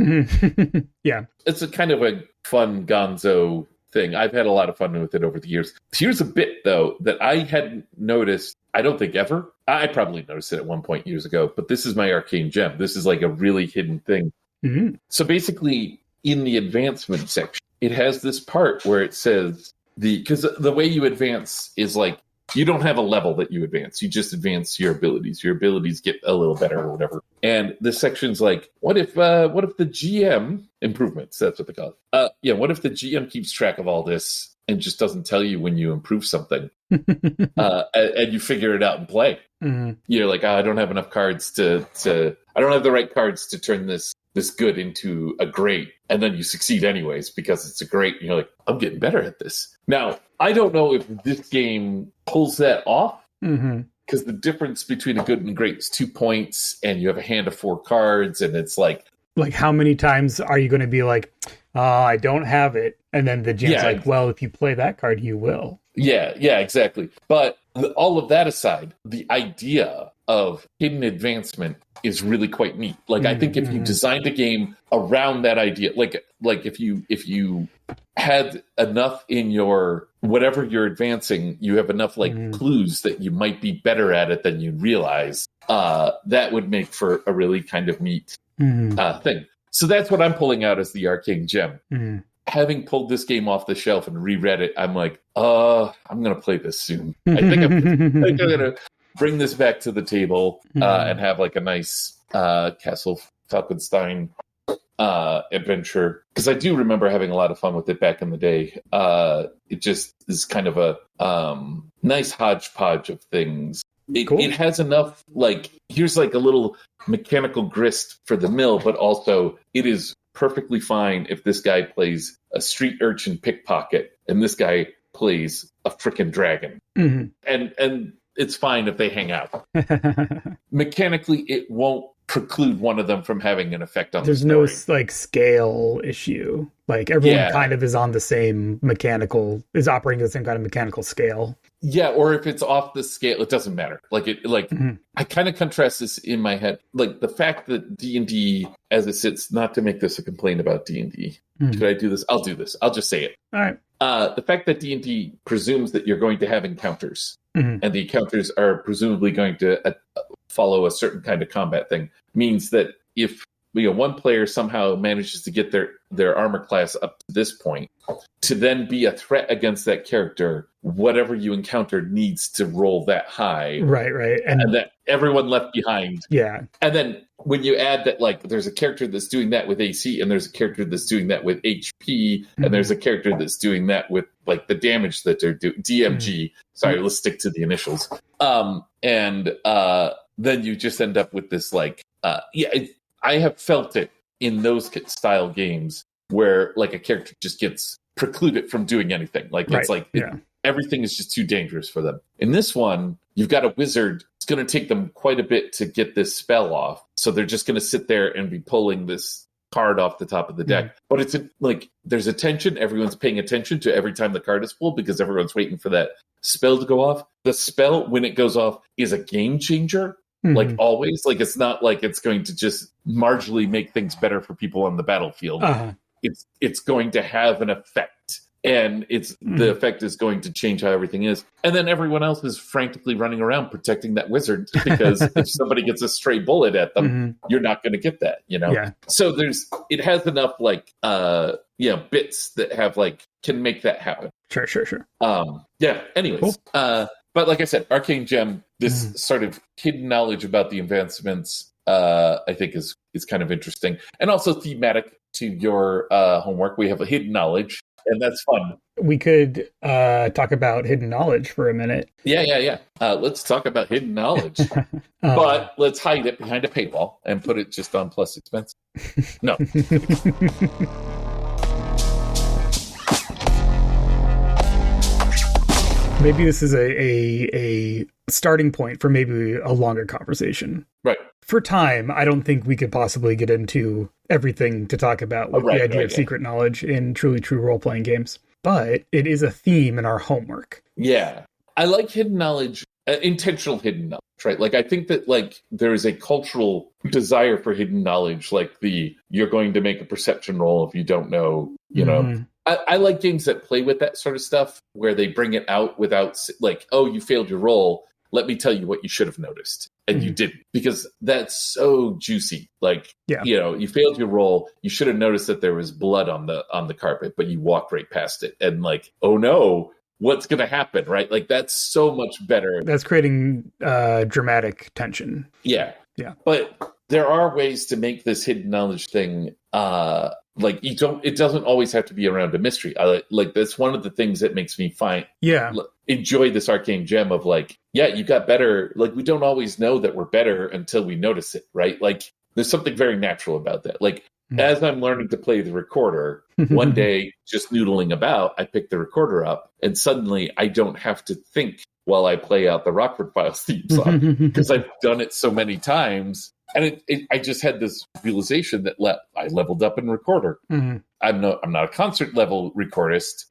Yeah. It's a kind of a fun gonzo thing. I've had a lot of fun with it over the years. Here's a bit, though, that I hadn't noticed, I don't think ever. I probably noticed it at one point years ago, but this is my arcane gem. This is like a really hidden thing. Mm-hmm. So basically, in the advancement section, it has this part where it says, because the way you advance is like, you don't have a level that you advance. You just advance your abilities. Your abilities get a little better or whatever. And this section's like, what if the GM improvements? That's what they call it. What if the GM keeps track of all this and just doesn't tell you when you improve something, and you figure it out and play? Mm-hmm. You're like, I don't have enough cards I don't have the right cards to turn this good into a great, and then you succeed anyways because it's a great, and you're like, I'm getting better at this. Now, I don't know if this game pulls that off, because the difference between a good and great is 2 points, and you have a hand of 4 cards, and it's like how many times are you going to be like, I don't have it, and then the GM's like, well, if you play that card, you will. Yeah, exactly. But all of that aside, the idea of hidden advancement is really quite neat. Like, I think if you designed a game around that idea, like if you had enough in your whatever you're advancing, you have enough clues that you might be better at it than you realize, that would make for a really kind of neat thing. So that's what I'm pulling out as the arcane gem. Having pulled this game off the shelf and reread it, I'm like, I'm going to play this soon. I think I'm going to bring this back to the table and have like a nice Castle Falkenstein adventure. Because I do remember having a lot of fun with it back in the day. It just is kind of a nice hodgepodge of things. It has enough, here's like a little mechanical grist for the mill, but also it is perfectly fine if this guy plays a street urchin pickpocket and this guy plays a frickin' dragon. And it's fine if they hang out. Mechanically, it won't preclude one of them from having an effect on the story. There's no scale issue. Everyone kind of is on the same is operating the same kind of mechanical scale. Yeah, or if it's off the scale, it doesn't matter. I kind of contrast this in my head. The fact that D&D, as it sits, not to make this a complaint about D&D. Should I do this? I'll do this. I'll just say it. All right. The fact that D&D presumes that you're going to have encounters, and the encounters are presumably going to follow a certain kind of combat thing, means that if one player somehow manages to get their armor class up to this point, to then be a threat against that character, whatever you encounter needs to roll that high. Right. And that everyone left behind. Yeah. And then when you add that, there's a character that's doing that with AC, and there's a character that's doing that with HP, and there's a character that's doing that with, the damage that they're doing, DMG. Sorry, let's stick to the initials. Then you just end up with this, I have felt it in those style games where a character just gets precluded from doing anything. Everything is just too dangerous for them. In this one, you've got a wizard. It's going to take them quite a bit to get this spell off. So they're just going to sit there and be pulling this card off the top of the deck. But it's there's attention. Everyone's paying attention to every time the card is pulled because everyone's waiting for that spell to go off. The spell, when it goes off, is a game changer. Always, it's not it's going to just marginally make things better for people on the battlefield. It's going to have an effect, and the effect is going to change how everything is. And then everyone else is frantically running around protecting that wizard because if somebody gets a stray bullet at them, you're not going to get that, Yeah. So it has enough bits that have can make that happen. Sure. Anyways, cool. But like I said, Arcane Gem, this sort of hidden knowledge about the advancements, I think is kind of interesting. And also thematic to your homework. We have a hidden knowledge, and that's fun. We could talk about hidden knowledge for a minute. Yeah. Let's talk about hidden knowledge. But let's hide it behind a paywall and put it just on plus expense. No. Maybe this is a starting point for maybe a longer conversation. Right. For time, I don't think we could possibly get into everything to talk about with the idea of secret knowledge in truly true role-playing games. But it is a theme in our homework. Yeah. I like hidden knowledge, intentional hidden knowledge, right? I think that there is a cultural desire for hidden knowledge, you're going to make a perception roll if you don't know, you know. I like games that play with that sort of stuff, where they bring it out without like, oh, you failed your roll. Let me tell you what you should have noticed. And you didn't, because that's so juicy. Like, you failed your roll. You should have noticed that there was blood on the carpet, but you walked right past it. And like, oh no, what's going to happen? Right. Like, that's so much better. That's creating dramatic tension. Yeah. Yeah. But there are ways to make this hidden knowledge thing, like, it doesn't always have to be around a mystery. Like that's one of the things that makes me enjoy this arcane gem of like, you got better. Like, we don't always know that we're better until we notice it, right? Like, there's something very natural about that. Like, as I'm learning to play the recorder, one day, just noodling about, I pick the recorder up, and suddenly I don't have to think while I play out the Rockford Files theme song, because I've done it so many times. And I just had this realization that I leveled up in recorder. Mm-hmm. I'm not a concert level quarterist,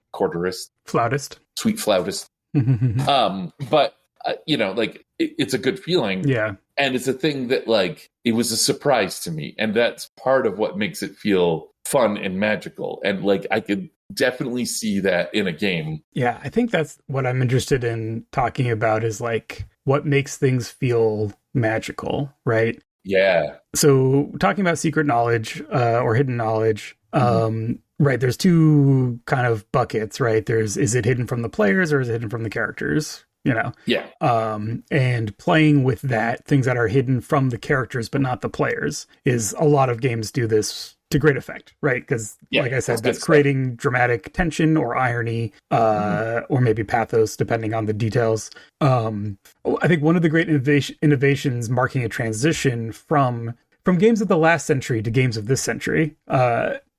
flautist, sweet flautist. But like, it's a good feeling. Yeah. And it's a thing that, like, it was a surprise to me. And that's part of what makes it feel fun and magical. And like, I could definitely see that in a game. Yeah. I think that's what I'm interested in talking about, is like what makes things feel magical, right? Yeah. So talking about secret knowledge or hidden knowledge, right, there's two kind of buckets, right? Is it hidden from the players or is it hidden from the characters? Yeah. And playing with that, things that are hidden from the characters but not the players, is a lot of games do this to great effect, right? Because like I said, that's creating dramatic tension or irony, or maybe pathos, depending on the details. I think one of the great innovations marking a transition from games of the last century to games of this century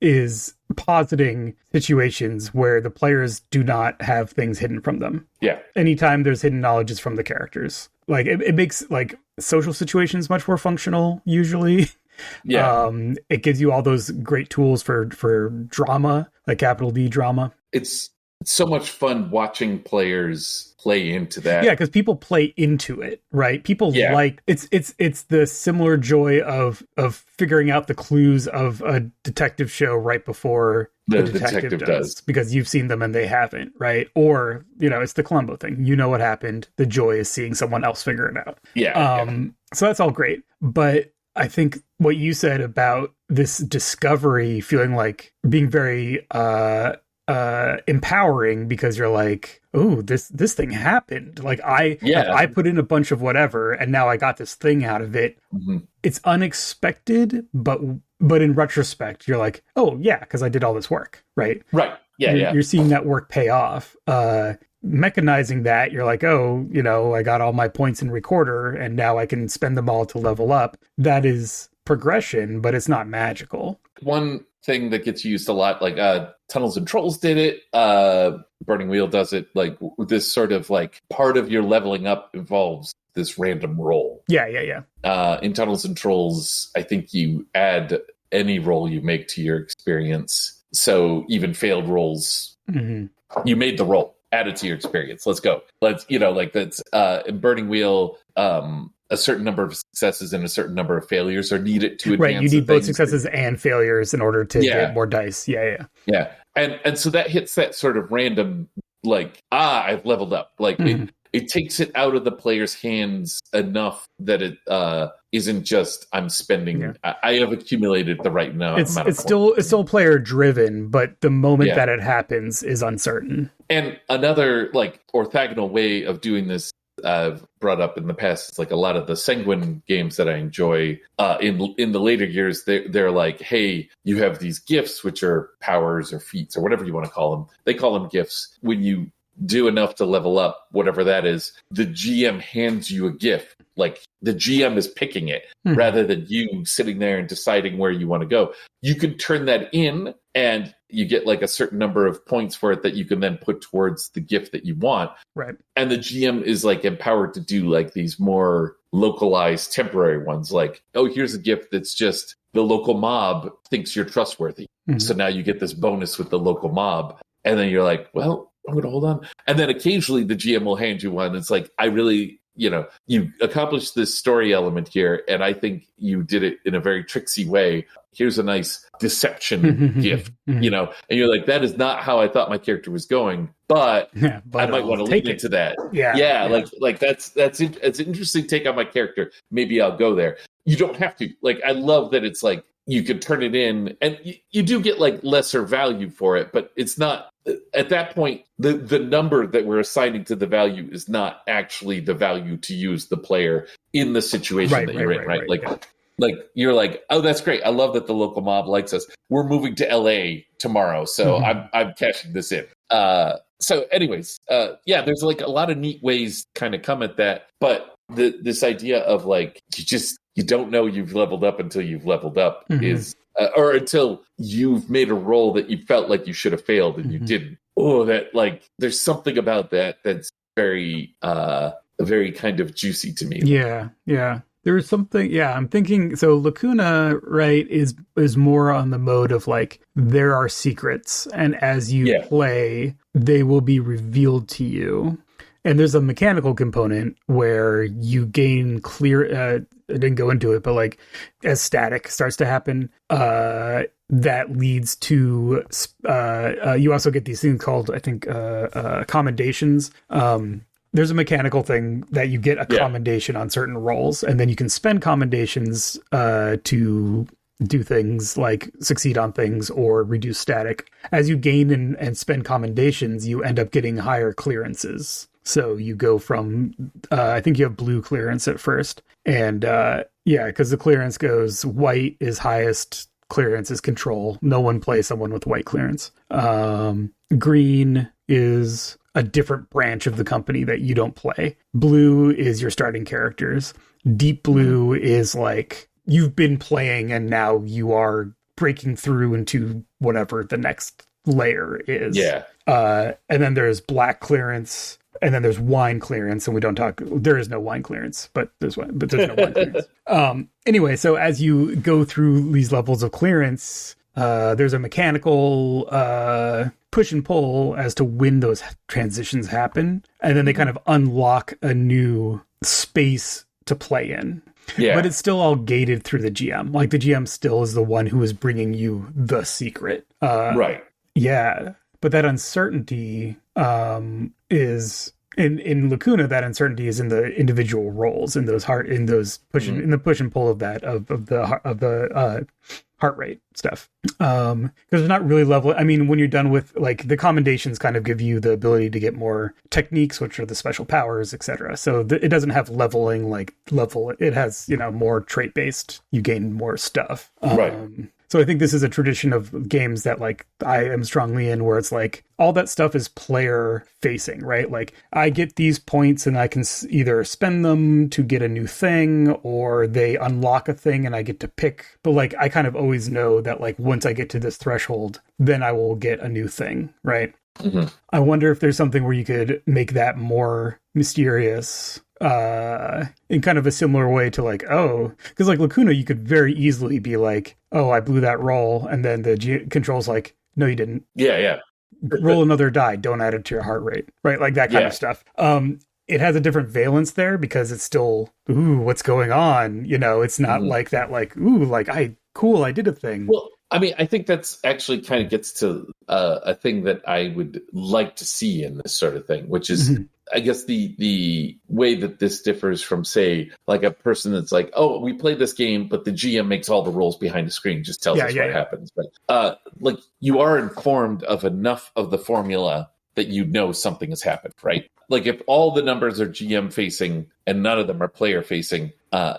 is positing situations where the players do not have things hidden from them. Yeah. Anytime there's hidden knowledge, is from the characters. Like, it makes like social situations much more functional usually. Yeah. It gives you all those great tools for drama, like capital D drama. It's so much fun watching players play into that. Yeah, because people play into it, right? People like it's the similar joy of figuring out the clues of a detective show right before the detective does, because you've seen them and they haven't, right? Or, it's the Columbo thing. You know what happened. The joy is seeing someone else figure it out. Yeah. So that's all great. But I think what you said about this discovery feeling like being very empowering, because you're like, oh, this thing happened. Like, I put in a bunch of whatever and now I got this thing out of it. Mm-hmm. It's unexpected, but in retrospect, you're like, oh yeah, because I did all this work, right? Right. Yeah. You're seeing that work pay off. Mechanizing that, you're like, oh, I got all my points in recorder and now I can spend them all to level up. That is progression, but it's not magical. One thing that gets used a lot, like Tunnels and Trolls did it, Burning Wheel does it, like this sort of like part of your leveling up involves this random roll. Yeah. In Tunnels and Trolls, I think you add any roll you make to your experience. So even failed rolls, you made the roll. Add it to your experience. Let's go. Let's, like that's in Burning Wheel, a certain number of successes and a certain number of failures are needed to advance. Right, you need both successes and failures in order to get more dice. Yeah. And so that hits that sort of random, like, I've leveled up. Like, it takes it out of the player's hands enough that it isn't just I'm spending. Yeah. I have accumulated the right amount. It's still player driven, but the moment that it happens is uncertain. And another like orthogonal way of doing this I've brought up in the past is like a lot of the Sanguine games that I enjoy. In the later years, they're like, hey, you have these gifts, which are powers or feats or whatever you want to call them. They call them gifts. When you do enough to level up, whatever that is, the GM hands you a gift. Like, the GM is picking it rather than you sitting there and deciding where you want to go. You can turn that in and you get like a certain number of points for it that you can then put towards the gift that you want. Right. And the GM is like empowered to do like these more localized temporary ones. Like, oh, here's a gift that's just the local mob thinks you're trustworthy. So now you get this bonus with the local mob. And then you're like, well, I'm going to hold on. And then occasionally the GM will hand you one. It's like, you accomplished this story element here, and I think you did it in a very tricksy way. Here's a nice deception gift, and you're like, that is not how I thought my character was going, but I might want to lean into that. Yeah. Like that's it's an interesting take on my character. Maybe I'll go there. You don't have to. Like, I love that it's like you could turn it in, and you do get like lesser value for it, but it's not at that point. The number that we're assigning to the value is not actually the value to use the player in the situation that you're in, right? Like you're like, oh, that's great. I love that the local mob likes us. We're moving to LA tomorrow, so I'm cashing this in. So anyways, there's like a lot of neat ways to kind of come at that, but this idea of like you don't know you've leveled up until you've leveled up is or until you've made a roll that you felt like you should have failed and you didn't. Oh, that like there's something about that that's very very kind of juicy to me. Yeah. There's something, I'm thinking, so Lacuna, right, is more on the mode of like, there are secrets, and as you play, they will be revealed to you. And there's a mechanical component where you gain clear, I didn't go into it, but like, as static starts to happen, that leads to, you also get these things called, I think, commendations. There's a mechanical thing that you get a commendation on certain rolls, and then you can spend commendations to do things like succeed on things or reduce static. As you gain and spend commendations, you end up getting higher clearances. So you go from, I think you have blue clearance at first. And because the clearance goes, white is highest, clearance is control. No one plays someone with white clearance. Green is a different branch of the company that you don't play. Blue is your starting characters. Deep blue is like you've been playing and now you are breaking through into whatever the next layer is. And then there's black clearance, and then there's wine clearance, and there is no wine clearance, but there's no wine clearance. Anyway, so as you go through these levels of clearance, there's a mechanical push and pull as to when those transitions happen, and then they kind of unlock a new space to play in. But it's still all gated through the GM. Like, the GM still is the one who is bringing you the secret. Right. Yeah. But that uncertainty is in Lacuna. That uncertainty is in the individual roles, in those in the push and pull of that of the heart rate stuff. Because it's not really level. I mean, when you're done with, like, the commendations kind of give you the ability to get more techniques, which are the special powers, etc. So it doesn't have leveling like level. It has, more trait based. You gain more stuff. Right. So I think this is a tradition of games that, like, I am strongly in, where it's like all that stuff is player facing, right? Like, I get these points and I can either spend them to get a new thing, or they unlock a thing and I get to pick. But, like, I kind of always know that, like, once I get to this threshold, then I will get a new thing, right? I wonder if there's something where you could make that more mysterious, in kind of a similar way to, like, because like Lacuna, you could very easily be like, I blew that roll, and then the control's like, no, you didn't. Roll another die, don't add it to your heart rate, right? Like that kind of stuff. It has a different valence there because it's still, what's going on? It's not like that, like, like, I did a thing. Well, I mean, I think that's actually kind of gets to a thing that I would like to see in this sort of thing, which is, I guess, the way that this differs from, say, like a person that's like, we played this game, but the GM makes all the rolls behind the screen, just tells us what happens. But like, you are informed of enough of the formula that you know something has happened, right? Like, if all the numbers are GM facing and none of them are player facing,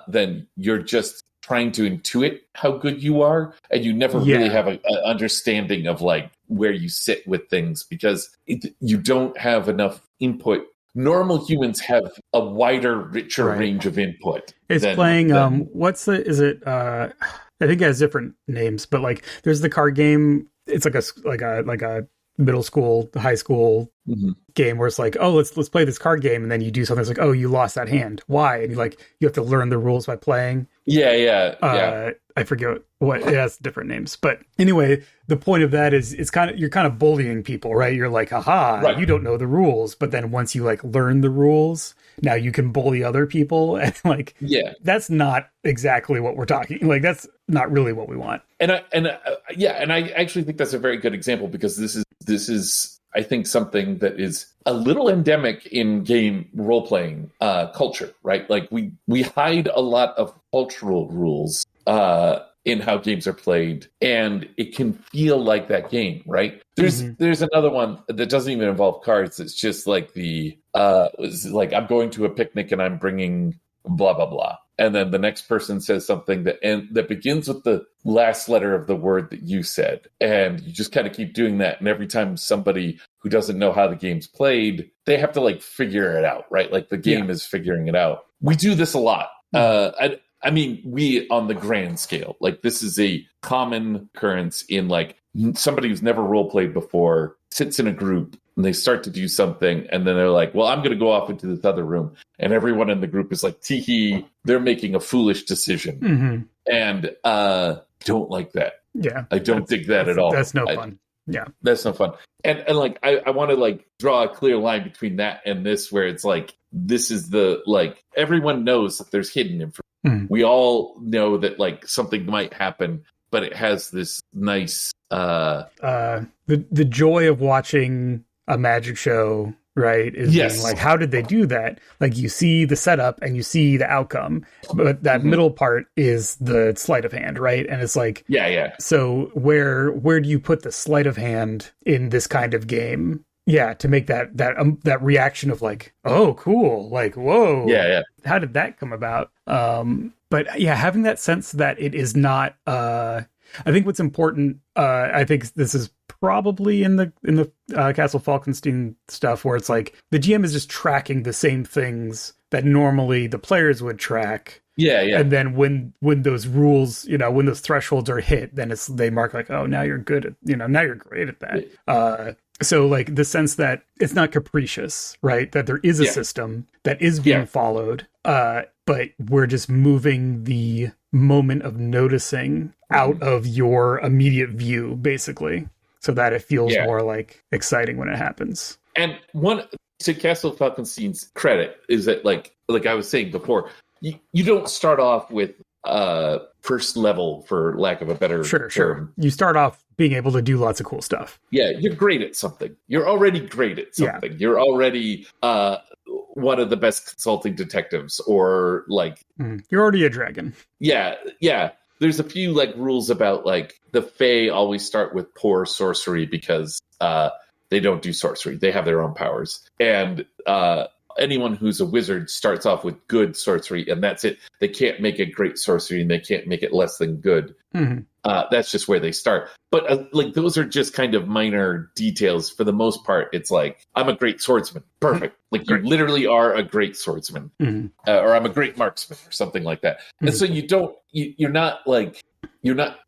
then you're just trying to intuit how good you are, and you never really have an understanding of, like, where you sit with things, because you don't have enough input. Normal humans have a wider, richer range of input. It's playing I think it has different names, but, like, there's the card game. It's like a middle school, high school game where it's like, oh, let's play this card game, and then you do something that's like, oh, you lost that hand. Why? And you have to learn the rules by playing. Yeah. I forget what it has different names. But anyway, the point of that is you're kind of bullying people, right? You're like, haha, right. You don't know the rules. But then once you like learn the rules, now you can bully other people. And like, that's not exactly what we're talking. Like, that's not really what we want. And I actually think that's a very good example, because this is I think something that is a little endemic in game role-playing culture, right? Like we hide a lot of cultural rules in how games are played, and it can feel like that game, right? There's another one that doesn't even involve cards. It's just like I'm going to a picnic and I'm bringing blah blah blah, and then the next person says something that begins with the last letter of the word that you said, and you just kind of keep doing that. And every time somebody who doesn't know how the game's played, they have to like figure it out, right? Like the game is figuring it out. We do this a lot. I mean, we on the grand scale, like this is a common occurrence in like somebody who's never role played before sits in a group and they start to do something, and then they're like, well, I'm going to go off into this other room. And everyone in the group is like, tee-hee, they're making a foolish decision. And don't like that. Yeah. I don't dig that at all. That's no fun. Yeah. That's no fun. And like, I want to like draw a clear line between that and this, where it's like, this is the, like, everyone knows that there's hidden information. We all know that like something might happen, but it has this nice, the joy of watching a magic show, right, is being like, how did they do that? Like, you see the setup and you see the outcome, but that middle part is the sleight of hand, right? And it's like, so where do you put the sleight of hand in this kind of game? Yeah, to make that reaction of like, oh, cool, like, whoa, how did that come about? But yeah, having that sense that it is not. I think what's important. I think this is probably in the Castle Falkenstein stuff, where it's like the GM is just tracking the same things that normally the players would track. And then when those rules, when those thresholds are hit, then they mark like, oh, now you're good at, now you're great at that. So like the sense that it's not capricious, right? That there is a system that is being followed, but we're just moving the moment of noticing out of your immediate view, basically, so that it feels more like exciting when it happens. And one, to Castle Falkenstein's credit, is that like I was saying before, you don't start off with first level, for lack of a better term. You start off being able to do lots of cool stuff. Yeah, you're great at something. You're already great at something. You're already one of the best consulting detectives, or like you're already a dragon. Yeah. There's a few like rules about like the Fae always start with poor sorcery because they don't do sorcery. They have their own powers. And anyone who's a wizard starts off with good sorcery, and that's it. They can't make it great sorcery, and they can't make it less than good. That's just where they start. But like those are just kind of minor details. For the most part, it's like, I'm a great swordsman. Perfect. Like you literally are a great swordsman, or I'm a great marksman, or something like that. And so you're not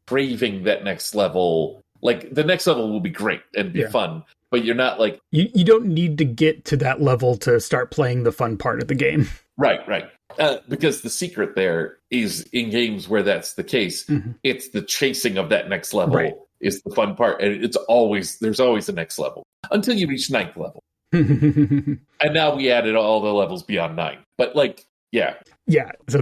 craving that next level. Like the next level will be great and be fun. But you're not like... You don't need to get to that level to start playing the fun part of the game. Right. Because the secret there is, in games where that's the case, it's the chasing of that next level is the fun part. And there's always the next level. Until you reach 9th level. And now we added all the levels beyond 9. But like, yeah. So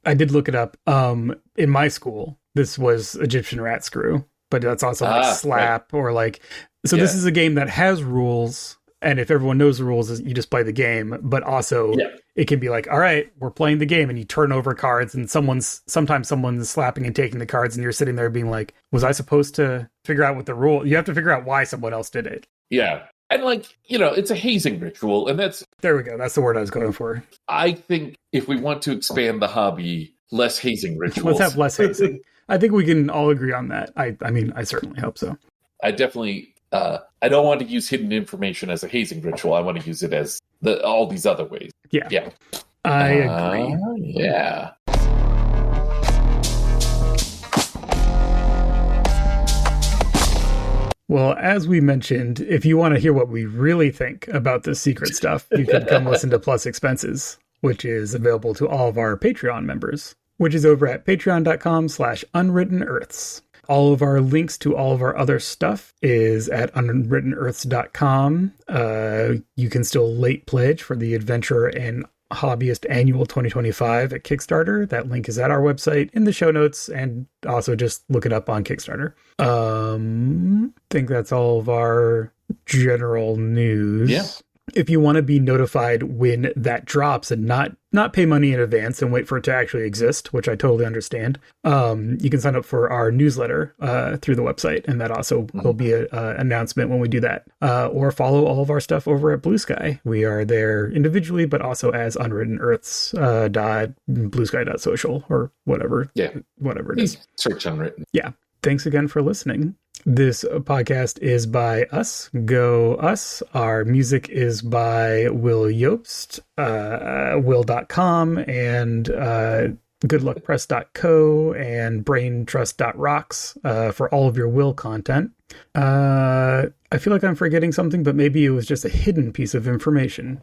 I did look it up. In my school, this was Egyptian Rat Screw. But that's also like Slap or like... So this is a game that has rules, and if everyone knows the rules, you just play the game. But also, it can be like, all right, we're playing the game, and you turn over cards, and sometimes someone's slapping and taking the cards, and you're sitting there being like, was I supposed to figure out what the rule? You have to figure out why someone else did it. Yeah. And like, it's a hazing ritual, and that's... There we go. That's the word I was going for. I think if we want to expand the hobby, less hazing rituals. Let's have less hazing. I think we can all agree on that. I mean, I certainly hope so. I definitely... I don't want to use hidden information as a hazing ritual. I want to use it as all these other ways. Yeah. I agree. Yeah. Well, as we mentioned, if you want to hear what we really think about this secret stuff, you can come listen to Plus Expenses, which is available to all of our Patreon members, which is over at patreon.com/unwrittenearths. All of our links to all of our other stuff is at unwrittenearths.com. You can still late pledge for the Adventurer and Hobbyist Annual 2025 at Kickstarter. That link is at our website in the show notes, and also just look it up on Kickstarter. I think that's all of our general news. Yeah. If you want to be notified when that drops and not pay money in advance and wait for it to actually exist, which I totally understand, you can sign up for our newsletter through the website, and that also will be an announcement when we do that. Or follow all of our stuff over at Blue Sky. We are there individually, but also as Unwritten Earths bluesky.social or whatever. Yeah, whatever it is. Search Unwritten. Yeah. Thanks again for listening. This podcast is by us, Go Us. Our music is by Will Yobst, will.com, and goodluckpress.co, and braintrust.rocks for all of your Will content. I feel like I'm forgetting something, but maybe it was just a hidden piece of information.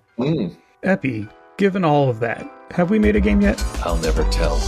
Epi, given all of that, have we made a game yet? I'll never tell.